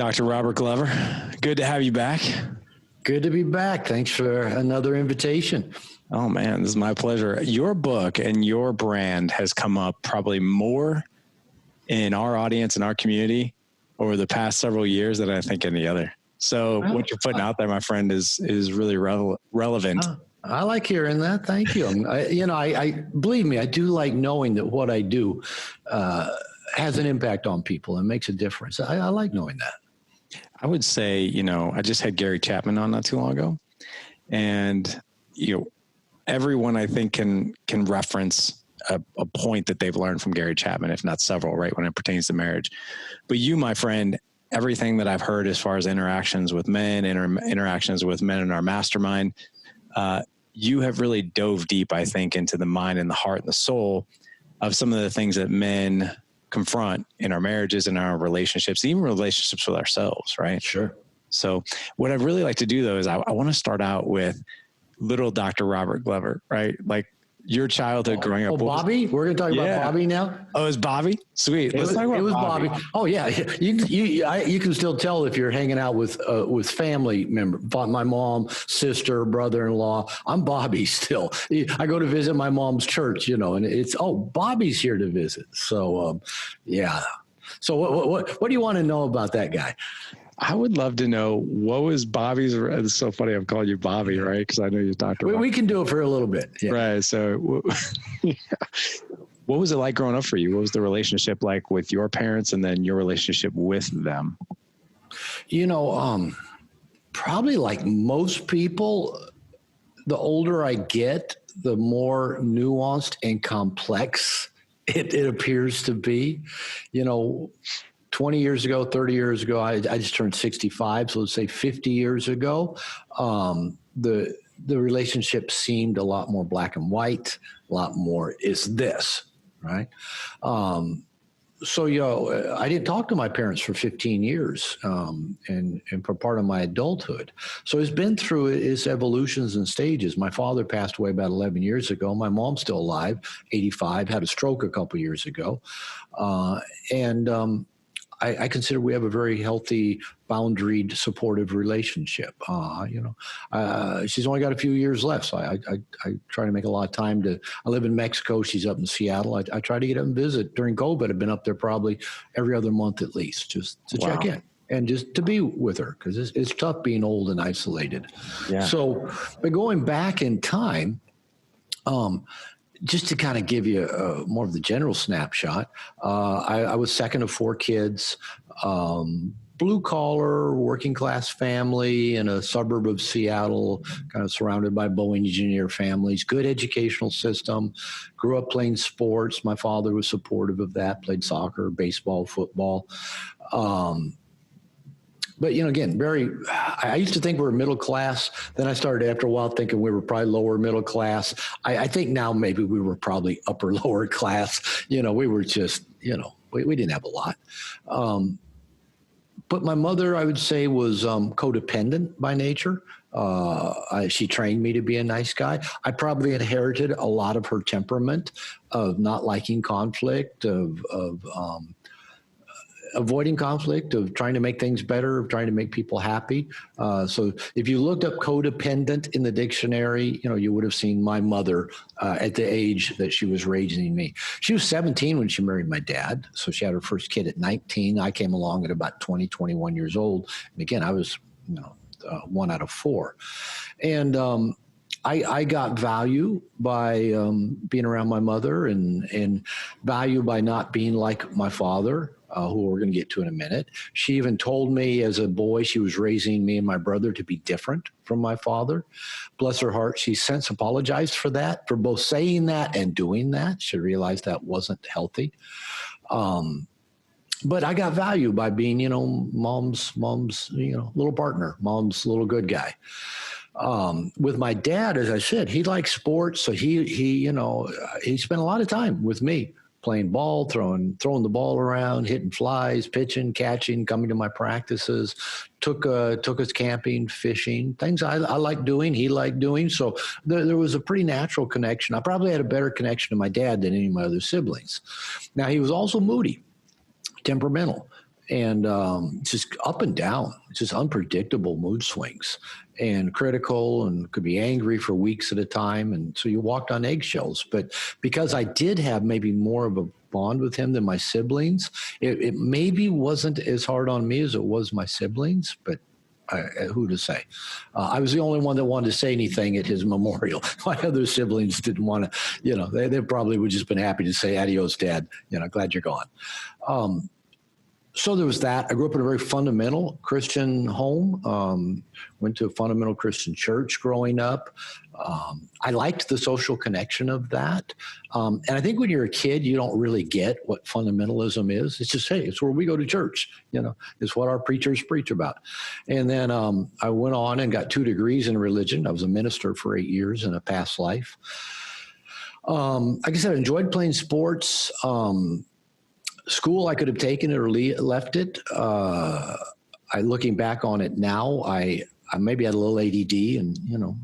Dr. Robert Glover, good to have you back. Good to be back. Thanks for another invitation. Oh, man, this is my pleasure. Your book and your brand has come up probably more in our audience and our community over the past several years than I think any other. So what you're putting out there, my friend, is really relevant. I like hearing that. Thank you. I believe me, I do like knowing that what I do has an impact on people and makes a difference. I like knowing that. I would say, I just had Gary Chapman on not too long ago, and, everyone I think can reference a point that they've learned from Gary Chapman, if not several, right, when it pertains to marriage. But you, my friend, everything that I've heard as far as interactions with men, interactions with men in our mastermind, you have really dove deep, I think, into the mind and the heart and the soul of some of the things that men confront in our marriages and our relationships, even relationships with ourselves, right? Sure. So what I'd really like to do, though, is I want to start out with little Dr. Robert Glover, right? Like your childhood growing up. Bobby? We're going to talk about Bobby now? Oh, it's Bobby? Sweet. Let's talk about it was Bobby. Oh, yeah. You can still tell if you're hanging out with family members, my mom, sister, brother-in-law. I'm Bobby still. I go to visit my mom's church, and it's, Bobby's here to visit. So, yeah. So what do you want to know about that guy? I would love to know, what was Bobby's, it's so funny I'm calling you Bobby, right? Because I know you're Dr. We can do it for a little bit. Yeah. Right. So what was it like growing up for you? What was the relationship like with your parents and then your relationship with them? Probably like most people, the older I get, the more nuanced and complex it appears to be. 20 years ago, 30 years ago, I just turned 65. So let's say 50 years ago, the relationship seemed a lot more black and white, a lot more is this, right? So, I didn't talk to my parents for 15 years and for part of my adulthood. So it's been through its evolutions and stages. My father passed away about 11 years ago. My mom's still alive, 85, had a stroke a couple years ago. I consider we have a very healthy, boundaried, supportive relationship. She's only got a few years left, so I try to make a lot of time I live in Mexico. She's up in Seattle. I try to get up and visit. During COVID, I've been up there probably every other month at least, just to check in and just to be with her, because it's tough being old and isolated. Yeah. So, but going back in time, just to kind of give you more of the general snapshot, I was second of four kids, blue collar, working class family in a suburb of Seattle, kind of surrounded by Boeing engineer families, good educational system, grew up playing sports. My father was supportive of that, played soccer, baseball, football. But, again, I used to think we were middle class. Then I started after a while thinking we were probably lower middle class. I think now maybe we were probably upper lower class. We were just, we didn't have a lot. But my mother, I would say, was codependent by nature. She trained me to be a nice guy. I probably inherited a lot of her temperament of not liking conflict, of avoiding conflict, of trying to make things better, of trying to make people happy. So if you looked up codependent in the dictionary, you would have seen my mother at the age that she was raising me. She was 17 when she married my dad. So she had her first kid at 19. I came along at about 20, 21 years old. And again, I was, one out of four. And I got value by being around my mother and value by not being like my father, who we're going to get to in a minute. She even told me as a boy she was raising me and my brother to be different from my father. Bless her heart, she's since apologized for that, for both saying that and doing that. She realized that wasn't healthy. But I got value by being, mom's, little partner, mom's little good guy. With my dad, as I said, he liked sports. So he spent a lot of time with me playing ball, throwing the ball around, hitting flies, pitching, catching, coming to my practices, took us camping, fishing, things I like doing, he liked doing. So there was a pretty natural connection. I probably had a better connection to my dad than any of my other siblings. Now, he was also moody, temperamental. and just up and down, just unpredictable mood swings, and critical, and could be angry for weeks at a time. And so you walked on eggshells. But because I did have maybe more of a bond with him than my siblings, it maybe wasn't as hard on me as it was my siblings, but who to say? I was the only one that wanted to say anything at his memorial. My other siblings didn't want to, they probably would just been happy to say, adios, Dad, glad you're gone. So there was that. I grew up in a very fundamental Christian home, went to a fundamental Christian church growing up. I liked the social connection of that. And I think when you're a kid, you don't really get what fundamentalism is. It's just, hey, it's where we go to church. It's what our preachers preach about. And then I went on and got 2 degrees in religion. I was a minister for 8 years in a past life. Like I said, I enjoyed playing sports. School, I could have taken it or left it. Looking back on it now, I maybe had a little ADD and,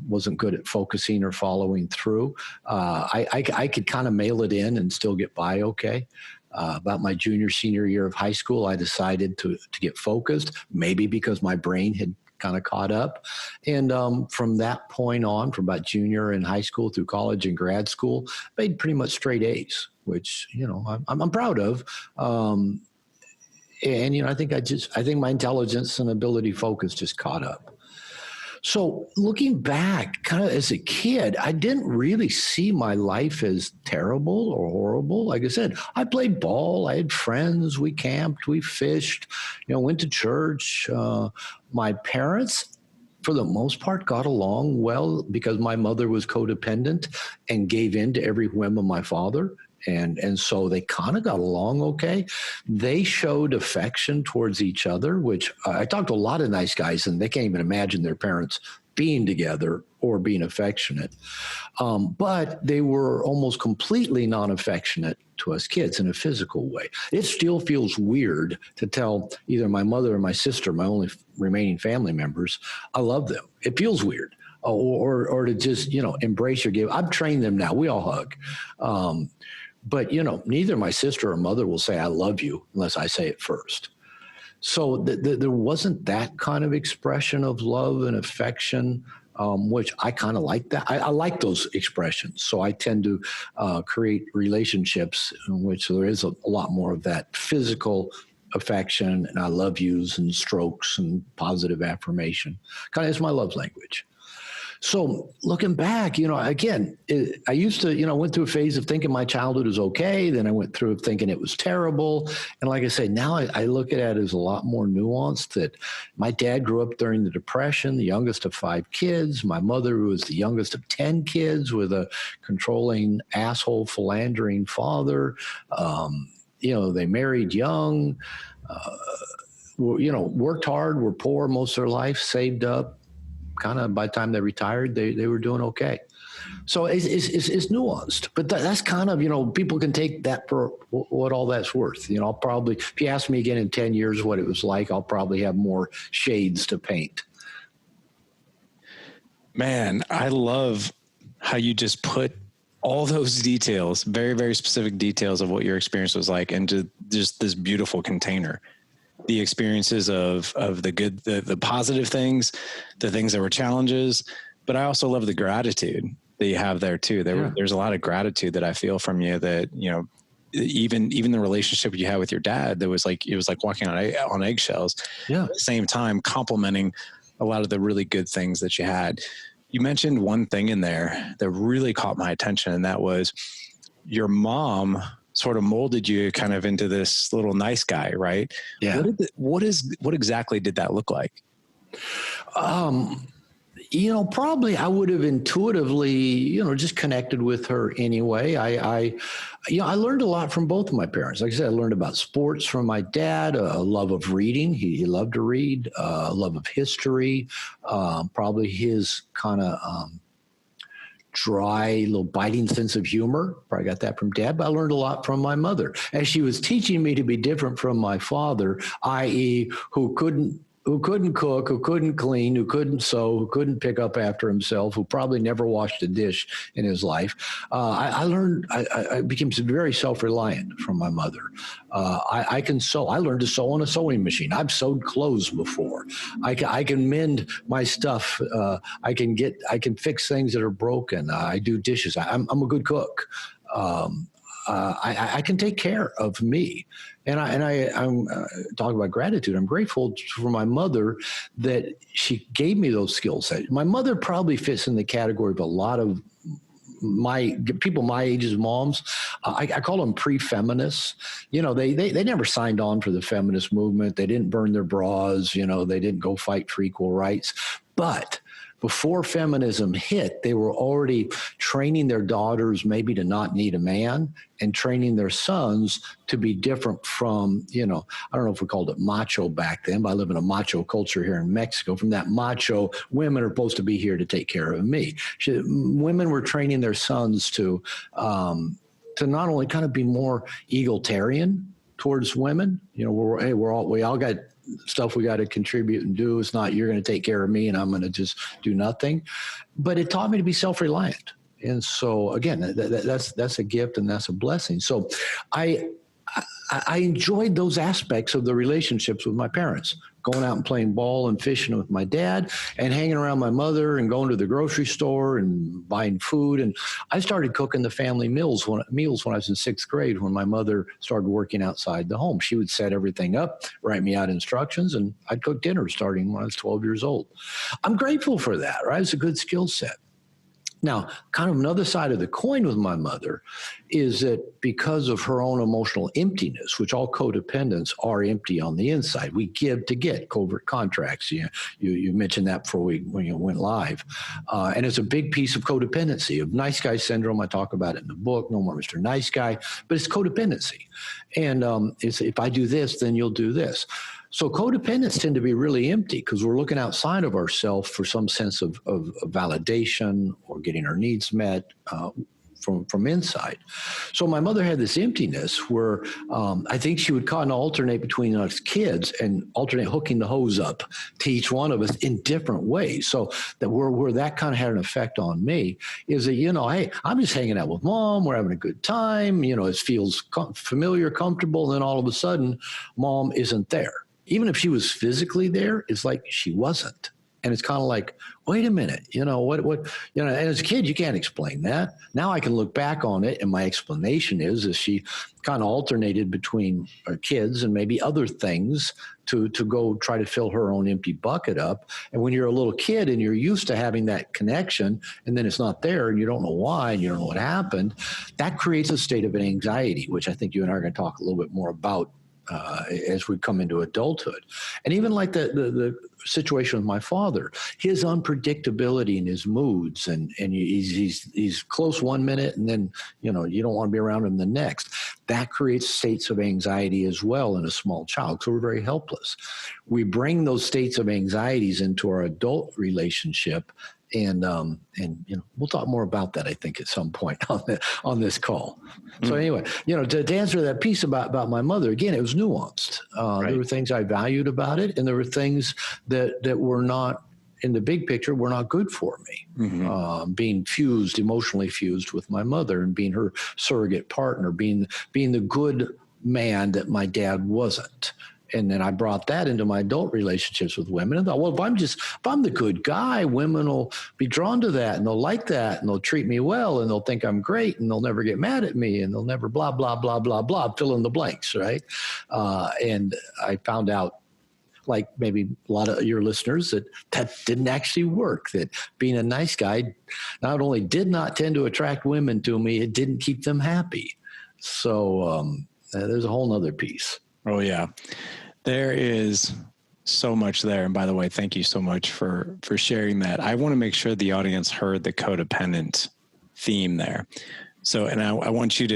wasn't good at focusing or following through. I could kind of mail it in and still get by okay. About my senior year of high school, I decided to get focused, maybe because my brain had kind of caught up. And from that point on, from about junior in high school through college and grad school, made pretty much straight A's, which, I'm proud of. And, I think my intelligence and ability focus just caught up. So looking back, kind of as a kid, I didn't really see my life as terrible or horrible. Like I said, I played ball. I had friends. We camped. We fished. Went to church. My parents, for the most part, got along well because my mother was codependent and gave in to every whim of my father. And so they kind of got along okay. They showed affection towards each other, which I talked to a lot of nice guys, and they can't even imagine their parents being together or being affectionate. But they were almost completely non-affectionate to us kids in a physical way. It still feels weird to tell either my mother or my sister, my only remaining family members, I love them. It feels weird. Or to just, embrace or give. I've trained them now. We all hug. But, neither my sister or mother will say, I love you, unless I say it first. So there wasn't that kind of expression of love and affection, which I kind of like that. I like those expressions. So I tend to create relationships in which there is a lot more of that physical affection and I love yous and strokes and positive affirmation. Kind of is my love language. So looking back, again, I used to, went through a phase of thinking my childhood was okay. Then I went through thinking it was terrible. And like I say, now I look at it as a lot more nuanced that my dad grew up during the Depression, the youngest of 5 kids. My mother was the youngest of 10 kids with a controlling, asshole, philandering father. They married young, worked hard, were poor most of their life, saved up. Kind of by the time they retired, they were doing okay. So it's nuanced, but that's kind of, people can take that for what all that's worth. I'll probably, if you ask me again in 10 years what it was like, I'll probably have more shades to paint. Man, I love how you just put all those details, very, very specific details of what your experience was like into just this beautiful container. The experiences of the good, the positive things, the things that were challenges, but I also love the gratitude that you have there too. There's a lot of gratitude that I feel from you that, even the relationship you had with your dad, it was like walking on eggshells. Yeah. At the same time, complimenting a lot of the really good things that you had. You mentioned one thing in there that really caught my attention, and that was your mom sort of molded you kind of into this little nice guy, right? Yeah. What exactly did that look like? Probably I would have intuitively, just connected with her anyway. I learned a lot from both of my parents. Like I said, I learned about sports from my dad, a love of reading. He loved to read, a love of history, probably his kind of, dry, little biting sense of humor. Probably got that from dad, but I learned a lot from my mother as she was teaching me to be different from my father, i.e. who couldn't who couldn't cook, who couldn't clean, who couldn't sew, who couldn't pick up after himself, who probably never washed a dish in his life. I became very self-reliant from my mother. I can sew. I learned to sew on a sewing machine. I've sewed clothes before. I can mend my stuff. I can fix things that are broken. I do dishes. I'm a good cook. I can take care of me. I'm talking about gratitude. I'm grateful for my mother that she gave me those skills. My mother probably fits in the category of a lot of people my age as moms. I call them pre-feminists. They never signed on for the feminist movement. They didn't burn their bras. They didn't go fight for equal rights. But before feminism hit, they were already training their daughters maybe to not need a man and training their sons to be different from, I don't know if we called it macho back then, but I live in a macho culture here in Mexico. From that macho, women are supposed to be here to take care of me. Women were training their sons to not only kind of be more egalitarian towards women, we all got stuff we got to contribute and do. It's not you're going to take care of me and I'm going to just do nothing. But it taught me to be self-reliant. And so again, that's a gift and that's a blessing. So I enjoyed those aspects of the relationships with my parents, going out and playing ball and fishing with my dad and hanging around my mother and going to the grocery store and buying food. And I started cooking the family meals when I was in 6th grade, when my mother started working outside the home. She would set everything up, write me out instructions, and I'd cook dinner starting when I was 12 years old. I'm grateful for that, right? It's a good skill set. Now, kind of another side of the coin with my mother is that because of her own emotional emptiness, which all codependents are empty on the inside, we give to get, covert contracts. You mentioned that before when you went live. And it's a big piece of codependency, of nice guy syndrome. I talk about it in the book, No More Mr. Nice Guy, but it's codependency. And it's if I do this, then you'll do this. So codependents tend to be really empty because we're looking outside of ourselves for some sense of validation or getting our needs met from inside. So my mother had this emptiness where I think she would kind of alternate between us kids and alternate hooking the hose up to each one of us in different ways. So that where that kind of had an effect on me is that, hey, I'm just hanging out with mom. We're having a good time. It feels familiar, comfortable. And then all of a sudden, mom isn't there. Even if she was physically there, it's like she wasn't. And it's kind of like, wait a minute, and as a kid, you can't explain that. Now I can look back on it, and my explanation is she kind of alternated between our kids and maybe other things to go try to fill her own empty bucket up. And when you're a little kid and you're used to having that connection, and then it's not there, and you don't know why, and you don't know what happened, that creates a state of anxiety, which I think you and I are going to talk a little bit more about as we come into adulthood. And even like the situation with my father, his unpredictability in his moods, and he's close one minute and then, you don't want to be around him the next. That creates states of anxiety as well in a small child. So we're very helpless. We bring those states of anxieties into our adult relationship. And we'll talk more about that, I think, at some point on this call. So anyway, to answer that piece about my mother, again, it was nuanced. Right. There were things I valued about it, and there were things that were not, in the big picture, were not good for me. Mm-hmm. Being emotionally fused with my mother, and being her surrogate partner, being the good man that my dad wasn't. And then I brought that into my adult relationships with women and thought, well, if I'm the good guy, women will be drawn to that and they'll like that and they'll treat me well and they'll think I'm great and they'll never get mad at me and they'll never blah, blah, blah, blah, blah, fill in the blanks, right? And I found out, like maybe a lot of your listeners, that didn't actually work, that being a nice guy not only did not tend to attract women to me, it didn't keep them happy. So there's a whole nother piece. Oh, yeah. There is so much there. And by the way, thank you so much for sharing that. I want to make sure the audience heard the codependent theme there. So, and I want you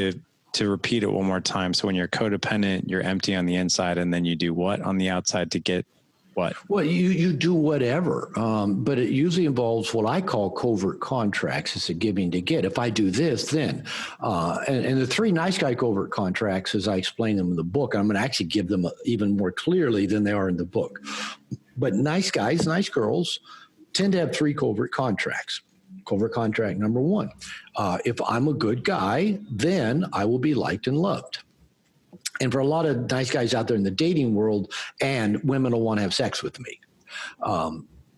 to repeat it one more time. So when you're codependent, you're empty on the inside, and then you do what on the outside to get what? Well, you do whatever, but it usually involves what I call covert contracts. It's a giving to get. If I do this, then. And the 3 nice guy covert contracts, as I explain them in the book, I'm going to actually give them even more clearly than they are in the book. But nice guys, nice girls tend to have 3 covert contracts. Covert contract number 1, if I'm a good guy, then I will be liked and loved. And for a lot of nice guys out there in the dating world, and women will want to have sex with me.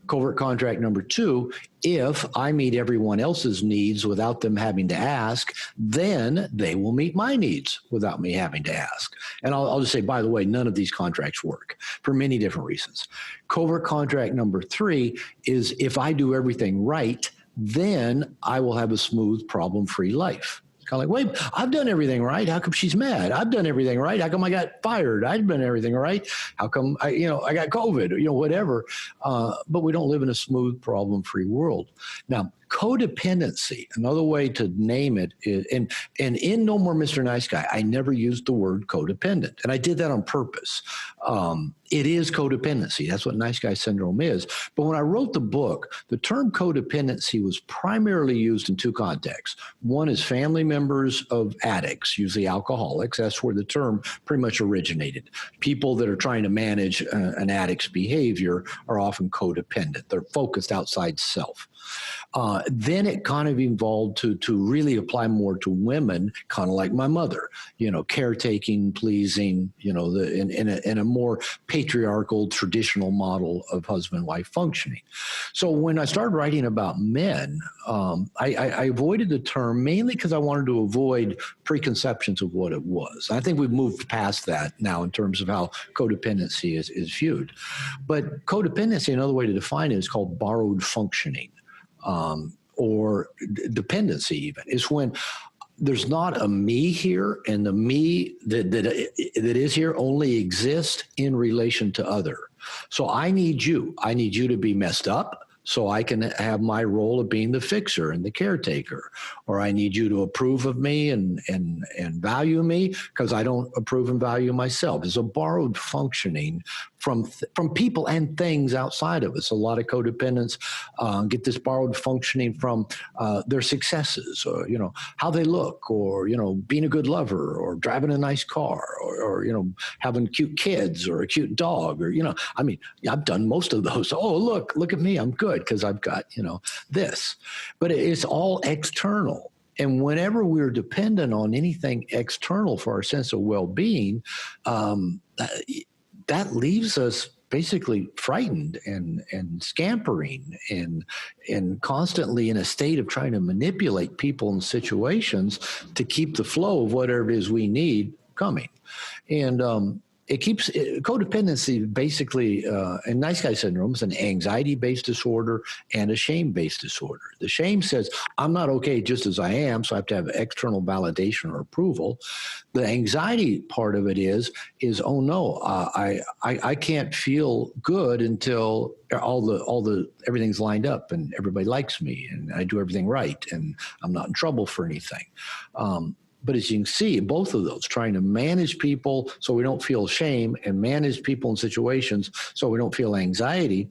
Covert contract number 2, if I meet everyone else's needs without them having to ask, then they will meet my needs without me having to ask. And I'll just say, by the way, none of these contracts work for many different reasons. Covert contract number 3 is if I do everything right, then I will have a smooth, problem-free life. It's kind of like, wait, I've done everything right. How come she's mad? I've done everything right. How come I got fired? I've done everything right. How come I got COVID? Whatever. But we don't live in a smooth, problem-free world. Now, codependency, another way to name it is, and in No More Mr. Nice Guy, I never used the word codependent, and I did that on purpose. It is codependency. That's what nice guy syndrome is. But when I wrote the book, the term codependency was primarily used in 2 contexts. One is family members of addicts, usually alcoholics. That's where the term pretty much originated. People that are trying to manage an addict's behavior are often codependent. They're focused outside self. Then it kind of evolved to really apply more to women, kind of like my mother, caretaking, pleasing, in a more patriarchal, traditional model of husband-wife functioning. So when I started writing about men, I avoided the term mainly because I wanted to avoid preconceptions of what it was. I think we've moved past that now in terms of how codependency is viewed. But codependency, another way to define it, is called borrowed functioning. Or dependency even, is when there's not a me here, and the me that is here only exists in relation to other. So I need you. I need you to be messed up so I can have my role of being the fixer and the caretaker. Or I need you to approve of me and value me because I don't approve and value myself. It's a borrowed functioning from people and things outside of us. A lot of codependents get this borrowed functioning from their successes, or how they look, or being a good lover, or driving a nice car, or having cute kids, or a cute dog, or I've done most of those. Oh, look at me, I'm good because I've got this. But it's all external. And whenever we're dependent on anything external for our sense of well-being, that leaves us basically frightened and scampering and constantly in a state of trying to manipulate people and situations to keep the flow of whatever it is we need coming. And it keeps codependency basically, and nice guy syndrome is an anxiety-based disorder and a shame-based disorder. The shame says, I'm not okay just as I am, so I have to have external validation or approval. The anxiety part of it is oh no, I can't feel good until everything's lined up and everybody likes me and I do everything right and I'm not in trouble for anything. But as you can see, both of those, trying to manage people so we don't feel shame and manage people in situations so we don't feel anxiety,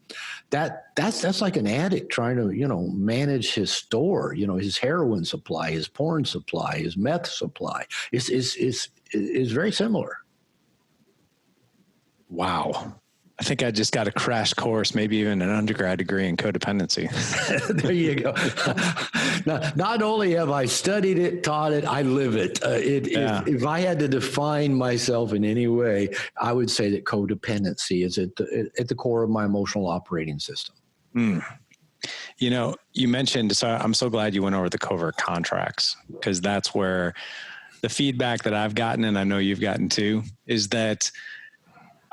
that's like an addict trying to, manage his store, his heroin supply, his porn supply, his meth supply. Is very similar. Wow. I think I just got a crash course, maybe even an undergrad degree in codependency. There you go. Not only have I studied it, taught it, I live it. If I had to define myself in any way, I would say that codependency is at the core of my emotional operating system. You mentioned, so I'm so glad you went over the covert contracts, because that's where the feedback that I've gotten, and I know you've gotten too, is that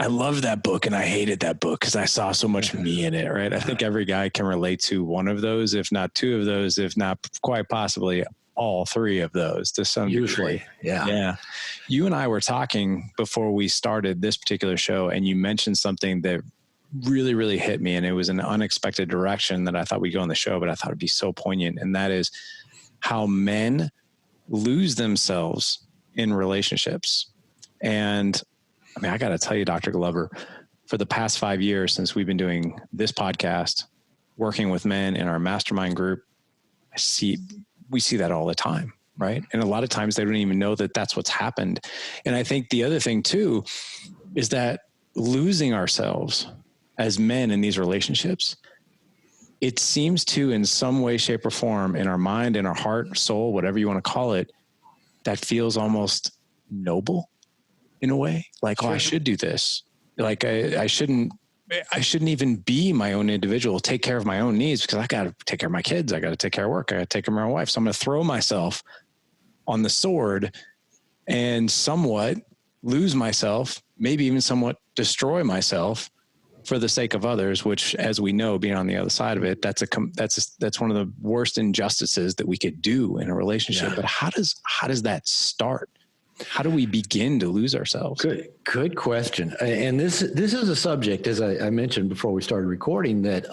I love that book and I hated that book because I saw so much me in it, right? I think every guy can relate to one of those, if not two of those, if not quite possibly all three of those to some degree. Yeah. You and I were talking before we started this particular show, and you mentioned something that really, really hit me, and it was an unexpected direction that I thought we'd go on the show, but I thought it'd be so poignant. And that is how men lose themselves in relationships. And I got to tell you, Dr. Glover, for the past 5 years since we've been doing this podcast, working with men in our mastermind group, we see that all the time, right? And a lot of times they don't even know that that's what's happened. And I think the other thing too is that losing ourselves as men in these relationships, it seems to, in some way, shape, or form, in our mind, in our heart, soul, whatever you want to call it, that feels almost noble in a way. Like, Sure. oh, I should do this. Like I shouldn't even be my own individual, take care of my own needs, because I got to take care of my kids. I got to take care of work. I got to take care of my wife. So I'm going to throw myself on the sword and somewhat lose myself, maybe even somewhat destroy myself for the sake of others, which, as we know, being on the other side of it, that's one of the worst injustices that we could do in a relationship. Yeah. But how does that start? How do we begin to lose ourselves? Good question. And this is a subject, as I mentioned before we started recording, that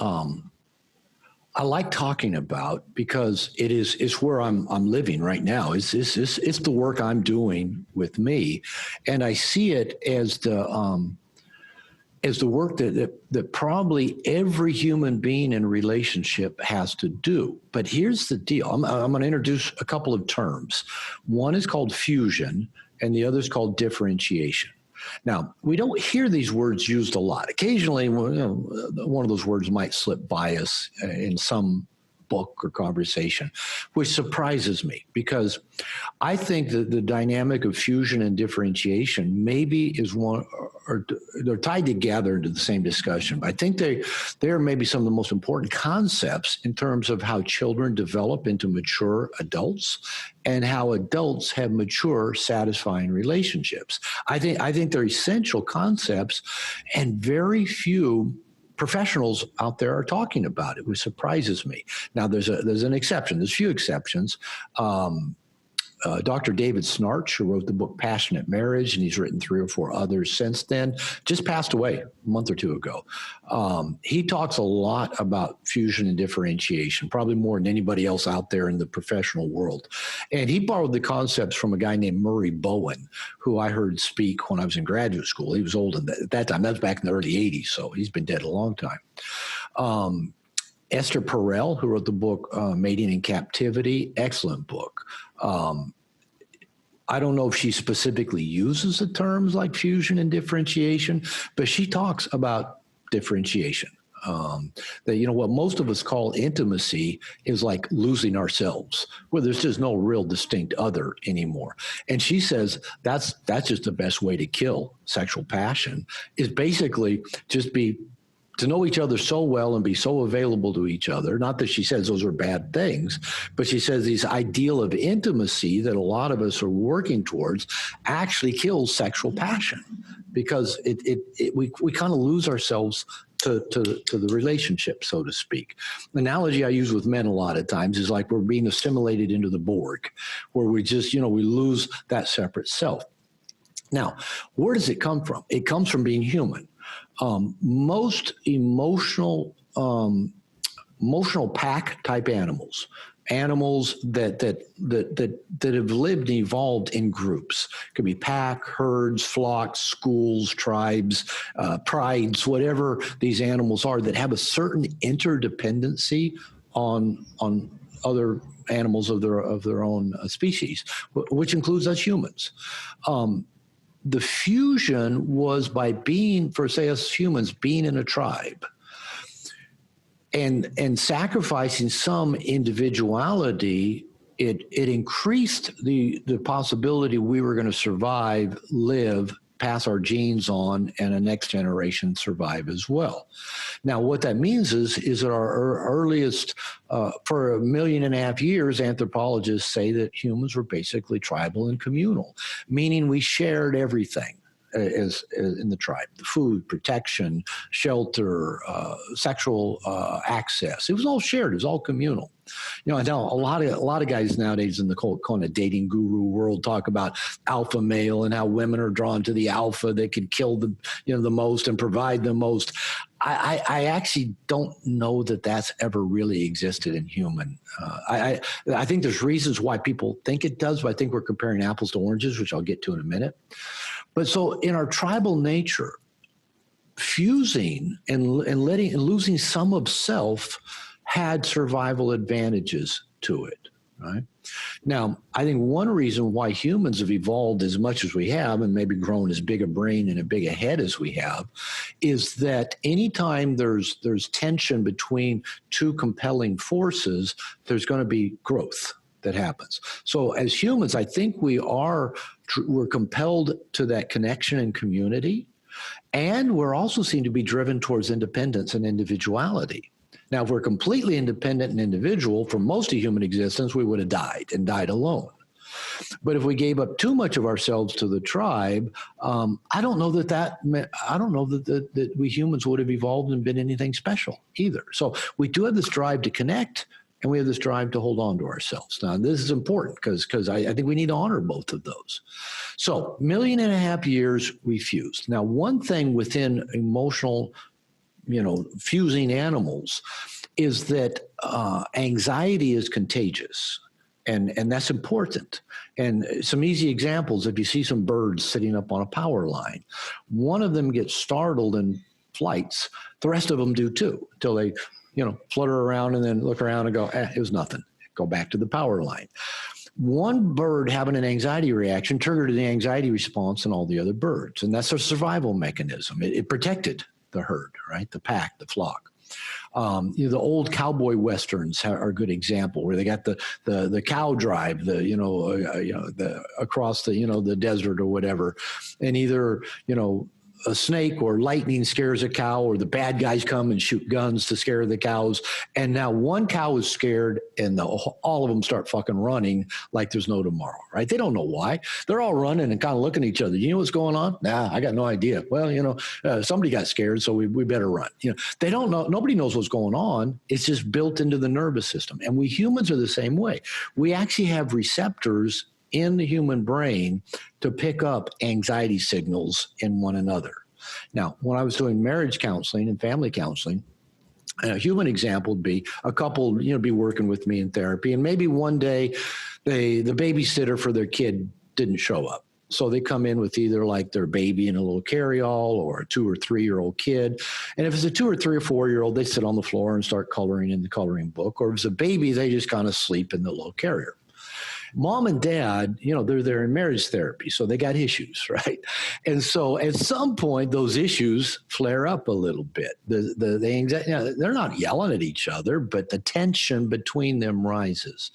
I like talking about, because it's where I'm living right now. It's the work I'm doing with me, and I see it as the work that probably every human being in a relationship has to do. But here's the deal. I'm going to introduce a couple of terms. One is called fusion, and the other is called differentiation. Now, we don't hear these words used a lot. Occasionally, one of those words might slip by us in some book or conversation, which surprises me, because I think that the dynamic of fusion and differentiation maybe is one, or they're tied together into the same discussion. But I think they are maybe some of the most important concepts in terms of how children develop into mature adults and how adults have mature, satisfying relationships. I think they're essential concepts, and very few professionals out there are talking about it, which surprises me. Now, there's an exception. There's few exceptions. Dr. David Snarch, who wrote the book Passionate Marriage, and he's written 3 or 4 others since then, just passed away a month or 2 ago. He talks a lot about fusion and differentiation, probably more than anybody else out there in the professional world. And he borrowed the concepts from a guy named Murray Bowen, who I heard speak when I was in graduate school. He was old at that time. That was back in the early 80s, so he's been dead a long time. Esther Perel, who wrote the book Mating in Captivity, excellent book. I don't know if she specifically uses the terms like fusion and differentiation, but she talks about differentiation. That, what most of us call intimacy is like losing ourselves, where there's just no real distinct other anymore. And she says that's just the best way to kill sexual passion, is basically just to know each other so well and be so available to each other. Not that she says those are bad things, but she says this ideal of intimacy that a lot of us are working towards actually kills sexual passion, because we kind of lose ourselves to the relationship, so to speak. The analogy I use with men a lot of times is like we're being assimilated into the Borg, where we just, we lose that separate self. Now, where does it come from? It comes from being human. Most emotional pack type animals that have lived and evolved in groups. It could be pack, herds, flocks, schools, tribes, prides, whatever these animals are, that have a certain interdependency on other animals of their own species, which includes us humans. The fusion was by being, for say us humans, being in a tribe and sacrificing some individuality. It increased the possibility we were going to survive, live, pass our genes on, and a next generation survive as well. Now, what that means is that our earliest, for 1.5 million years, anthropologists say that humans were basically tribal and communal, meaning we shared everything as in the tribe: the food, protection, shelter, sexual access. It was all shared. It was all communal. Now a lot of guys nowadays in the kind of dating guru world talk about alpha male and how women are drawn to the alpha that can kill the most and provide the most. I actually don't know that that's ever really existed in human. I think there's reasons why people think it does, but I think we're comparing apples to oranges, which I'll get to in a minute. But so in our tribal nature, fusing and losing some of self had survival advantages to it, right? Now, I think one reason why humans have evolved as much as we have and maybe grown as big a brain and a big a head as we have is that anytime there's tension between two compelling forces, there's going to be growth that happens. So as humans, I think we're compelled to that connection and community, and we're also seen to be driven towards independence and individuality. Now, if we're completely independent and individual for most of human existence, we would have died and died alone. But if we gave up too much of ourselves to the tribe, I don't know that we humans would have evolved and been anything special either. So we do have this drive to connect, and we have this drive to hold on to ourselves. Now, this is important because I think we need to honor both of those. So 1.5 million years, we fused. Now, one thing within emotional fusing animals is that anxiety is contagious. And that's important. And some easy examples, if you see some birds sitting up on a power line, one of them gets startled and flights. The rest of them do too, until they, flutter around and then look around and go, it was nothing. Go back to the power line. One bird having an anxiety reaction triggered the anxiety response in all the other birds. And that's a survival mechanism. It protected the herd, right? The pack, the flock. The old cowboy westerns are a good example where they got the cow drive, across the desert or whatever, and either a snake or lightning scares a cow, or the bad guys come and shoot guns to scare the cows. And now one cow is scared and all of them start fucking running like there's no tomorrow, right? They don't know why. They're all running and kind of looking at each other. You know what's going on? Nah, I got no idea. Well, somebody got scared, so we better run. They don't know. Nobody knows what's going on. It's just built into the nervous system. And we humans are the same way. We actually have receptors in the human brain to pick up anxiety signals in one another. Now, when I was doing marriage counseling and family counseling, a human example would be a couple, be working with me in therapy, and maybe one day the babysitter for their kid didn't show up. So they come in with either like their baby in a little carryall or a 2 or 3 year old kid. And if it's a 2 or 3 or 4 year old, they sit on the floor and start coloring in the coloring book. Or if it's a baby, they just kind of sleep in the little carrier. Mom and dad, they're in marriage therapy, so they got issues, right? And so at some point, those issues flare up a little bit. The anxiety, they're not yelling at each other, but the tension between them rises.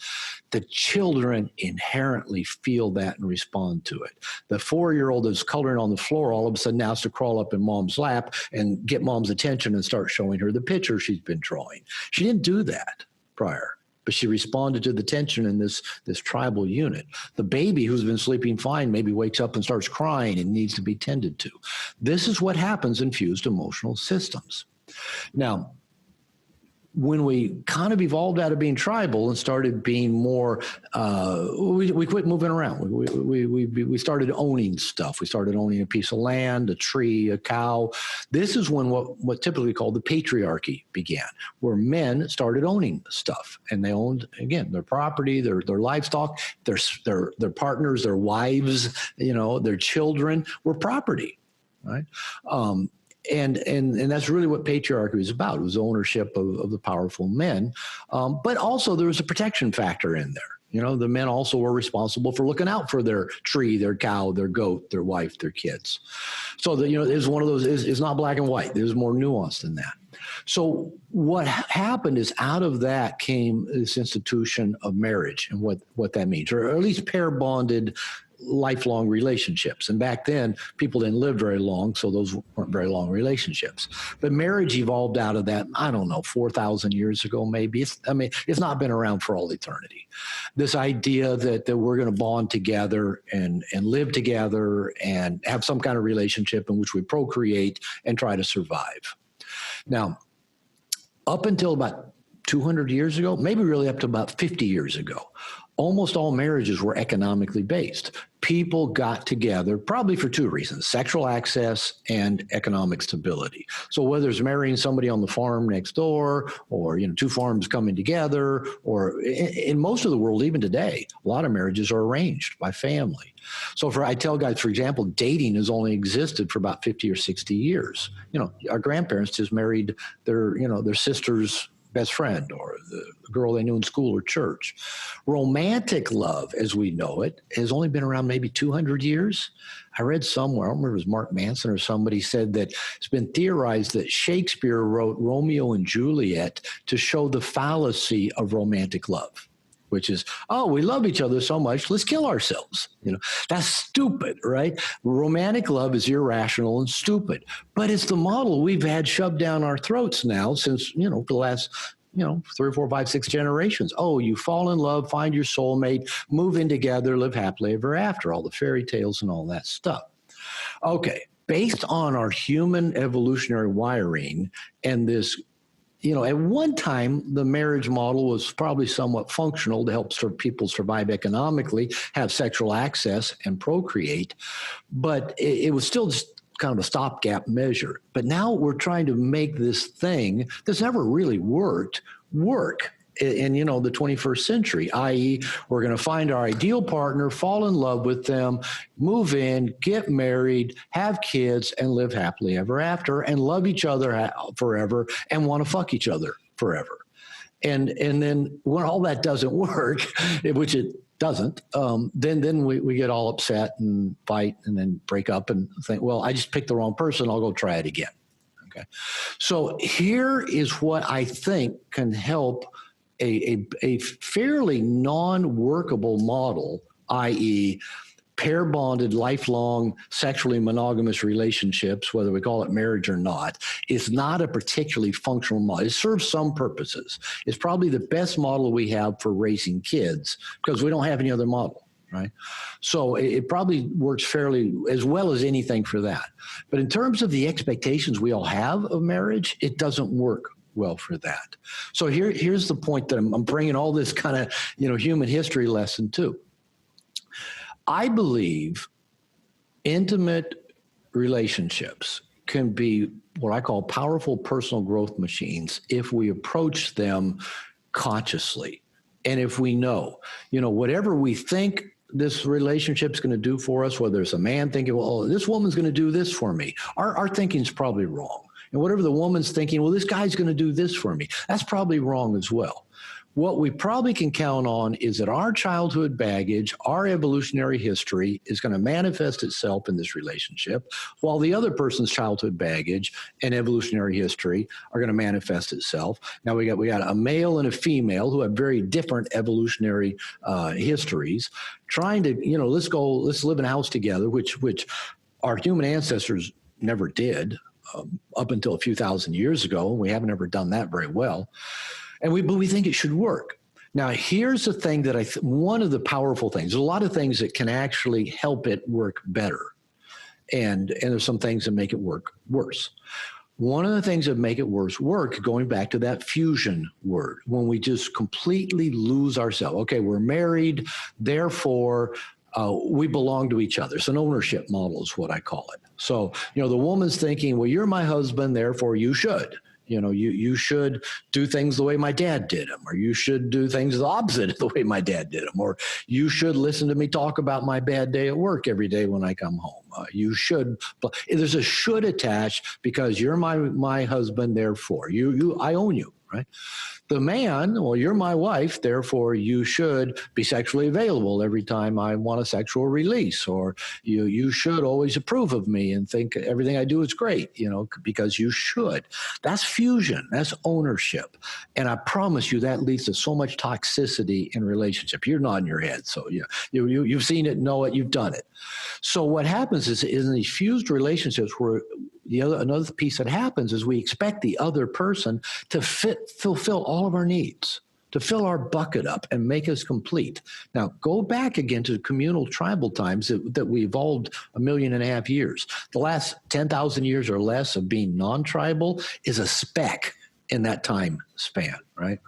The children inherently feel that and respond to it. The 4-year-old is coloring on the floor, all of a sudden now has to crawl up in mom's lap and get mom's attention and start showing her the picture she's been drawing. She didn't do that prior, but she responded to the tension in this tribal unit. The baby who's been sleeping fine maybe wakes up and starts crying and needs to be tended to. This is what happens in fused emotional systems. Now, when we kind of evolved out of being tribal and started being more, we quit moving around. We started owning stuff. We started owning a piece of land, a tree, a cow. This is when what typically called the patriarchy began, where men started owning stuff, and they owned, again, their property, their livestock, their partners, their wives, their children were property, right? And that's really what patriarchy was about. It was ownership of the powerful men. But also there was a protection factor in there. The men also were responsible for looking out for their tree, their cow, their goat, their wife, their kids. So it's one of those, it's not black and white. There's more nuance than that. So what happened is out of that came this institution of marriage and what that means, or at least pair bonded lifelong relationships. And back then, people didn't live very long, so those weren't very long relationships. But marriage evolved out of that, 4,000 years ago, maybe. It's not been around for all eternity. This idea that we're going to bond together and live together and have some kind of relationship in which we procreate and try to survive. Now, up until about 200 years ago, maybe really up to about 50 years ago, almost all marriages were economically based. People got together probably for 2 reasons: sexual access and economic stability. So whether it's marrying somebody on the farm next door, or 2 farms coming together, or in most of the world, even today, a lot of marriages are arranged by family. So I tell guys, for example, dating has only existed for about 50 or 60 years. Our grandparents just married their sister's best friend or the girl they knew in school or church. Romantic love, as we know it, has only been around maybe 200 years. I read somewhere, I don't remember if it was Mark Manson or somebody said that it's been theorized that Shakespeare wrote Romeo and Juliet to show the fallacy of romantic love, which is, oh, we love each other so much, let's kill ourselves. That's stupid, right? Romantic love is irrational and stupid, but it's the model we've had shoved down our throats now since, the last 3, 4, 5, 6 generations. Oh, you fall in love, find your soulmate, move in together, live happily ever after, all the fairy tales and all that stuff. Okay, based on our human evolutionary wiring and this, at one time, the marriage model was probably somewhat functional to help people survive economically, have sexual access, and procreate. But it was still just kind of a stopgap measure. But now we're trying to make this thing that's never really worked work in the 21st century, i.e., we're going to find our ideal partner, fall in love with them, move in, get married, have kids, and live happily ever after, and love each other forever, and want to fuck each other forever. And then when all that doesn't work, which it doesn't, then we get all upset and fight and then break up and think, well, I just picked the wrong person, I'll go try it again. Okay. So here is what I think can help a fairly non-workable model, i.e., pair-bonded, lifelong, sexually monogamous relationships, whether we call it marriage or not, is not a particularly functional model. It serves some purposes. It's probably the best model we have for raising kids because we don't have any other model, right? So it probably works fairly as well as anything for that. But in terms of the expectations we all have of marriage, it doesn't work well for that. So here's the point that I'm bringing all this kind of human history lesson to. I believe intimate relationships can be what I call powerful personal growth machines if we approach them consciously. And if we know, whatever we think this relationship's going to do for us, whether it's a man thinking, well, this woman's going to do this for me, our thinking's probably wrong. And whatever the woman's thinking, well, this guy's going to do this for me, that's probably wrong as well. What we probably can count on is that our childhood baggage, our evolutionary history is going to manifest itself in this relationship, while the other person's childhood baggage and evolutionary history are going to manifest itself. Now we got a male and a female who have very different evolutionary histories, trying to, let's live in a house together, which our human ancestors never did up until a few thousand years ago. We haven't ever done that very well. But we think it should work. Now, here's the thing that one of the powerful things, there's a lot of things that can actually help it work better. And there's some things that make it work worse. One of the things that make it work, going back to that fusion word, when we just completely lose ourselves. Okay, we're married, therefore we belong to each other. It's an ownership model is what I call it. So, the woman's thinking, well, you're my husband, therefore you should. You should do things the way my dad did them, or you should do things the opposite of the way my dad did them, or you should listen to me talk about my bad day at work every day when I come home. You should. There's a should attached because you're my husband, therefore I own you, right? The man, well, you're my wife, therefore you should be sexually available every time I want a sexual release, or you should always approve of me and think everything I do is great, because you should. That's fusion. That's ownership. And I promise you that leads to so much toxicity in relationship. You're nodding your head, so you've seen it, know it, you've done it. So what happens is in these fused relationships where another piece that happens is we expect the other person to fulfill all of our needs, to fill our bucket up and make us complete. Now, go back again to communal tribal times that we evolved 1.5 million years. The last 10,000 years or less of being non-tribal is a speck in that time span, right?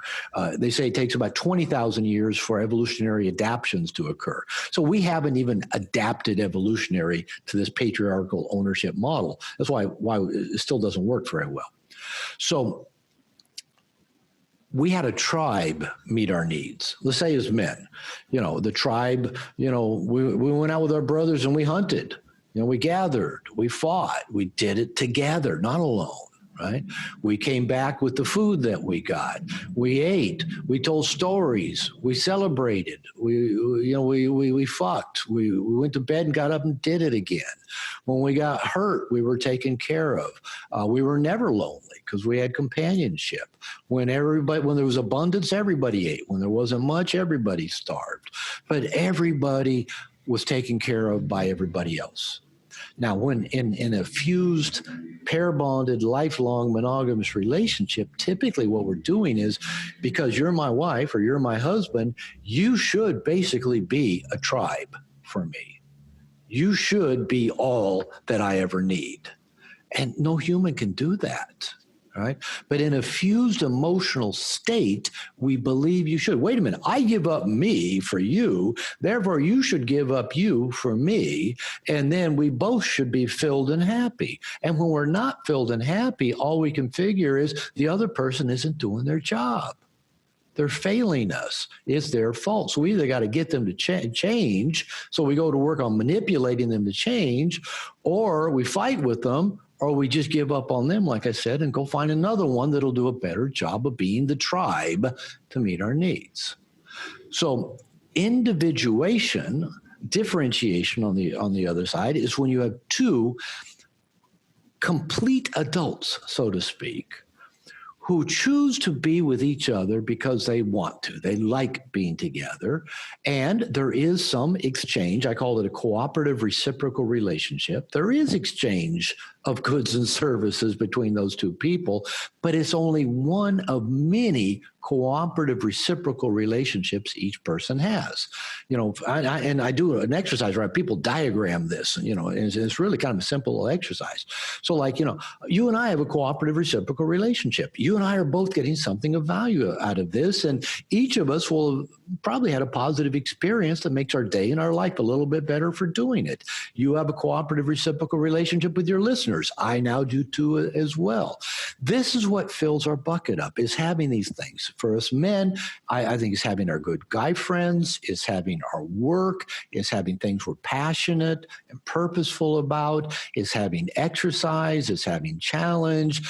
They say it takes about 20,000 years for evolutionary adaptations to occur. So we haven't even adapted evolutionary to this patriarchal ownership model. That's why it still doesn't work very well. So we had a tribe meet our needs. Let's say as men, the tribe, we went out with our brothers and we hunted, we gathered, we fought, we did it together, not alone. right? We came back with the food that we got. We ate. We told stories. We celebrated. We fucked. We went to bed and got up and did it again. When we got hurt, we were taken care of. We were never lonely because we had companionship. When there was abundance, everybody ate. When there wasn't much, everybody starved. But everybody was taken care of by everybody else. Now, when in a fused, pair-bonded, lifelong monogamous relationship, typically what we're doing is, because you're my wife or you're my husband, you should basically be a tribe for me. You should be all that I ever need. And no human can do that. Right? But in a fused emotional state, we believe you should. Wait a minute, I give up me for you, therefore you should give up you for me, and then we both should be filled and happy. And when we're not filled and happy, all we can figure is the other person isn't doing their job. They're failing us. It's their fault. So we either got to get them to change, so we go to work on manipulating them to change, or we fight with them, or we just give up on them, like I said, and go find another one that'll do a better job of being the tribe to meet our needs. So individuation, differentiation on the other side, is when you have two complete adults, so to speak, who choose to be with each other because they want to. They like being together. And there is some exchange. I call it a cooperative reciprocal relationship. There is exchange of goods and services between those two people, but it's only one of many cooperative reciprocal relationships each person has. I do an exercise where people diagram this, and it's really kind of a simple exercise. So you and I have a cooperative reciprocal relationship. You and I are both getting something of value out of this, and each of us will have probably had a positive experience that makes our day and our life a little bit better for doing it. You have a cooperative reciprocal relationship with your listeners. I now do too as well. This is what fills our bucket up, is having these things. For us men, I think it's having our good guy friends, it's having our work, it's having things we're passionate and purposeful about, it's having exercise, it's having challenge,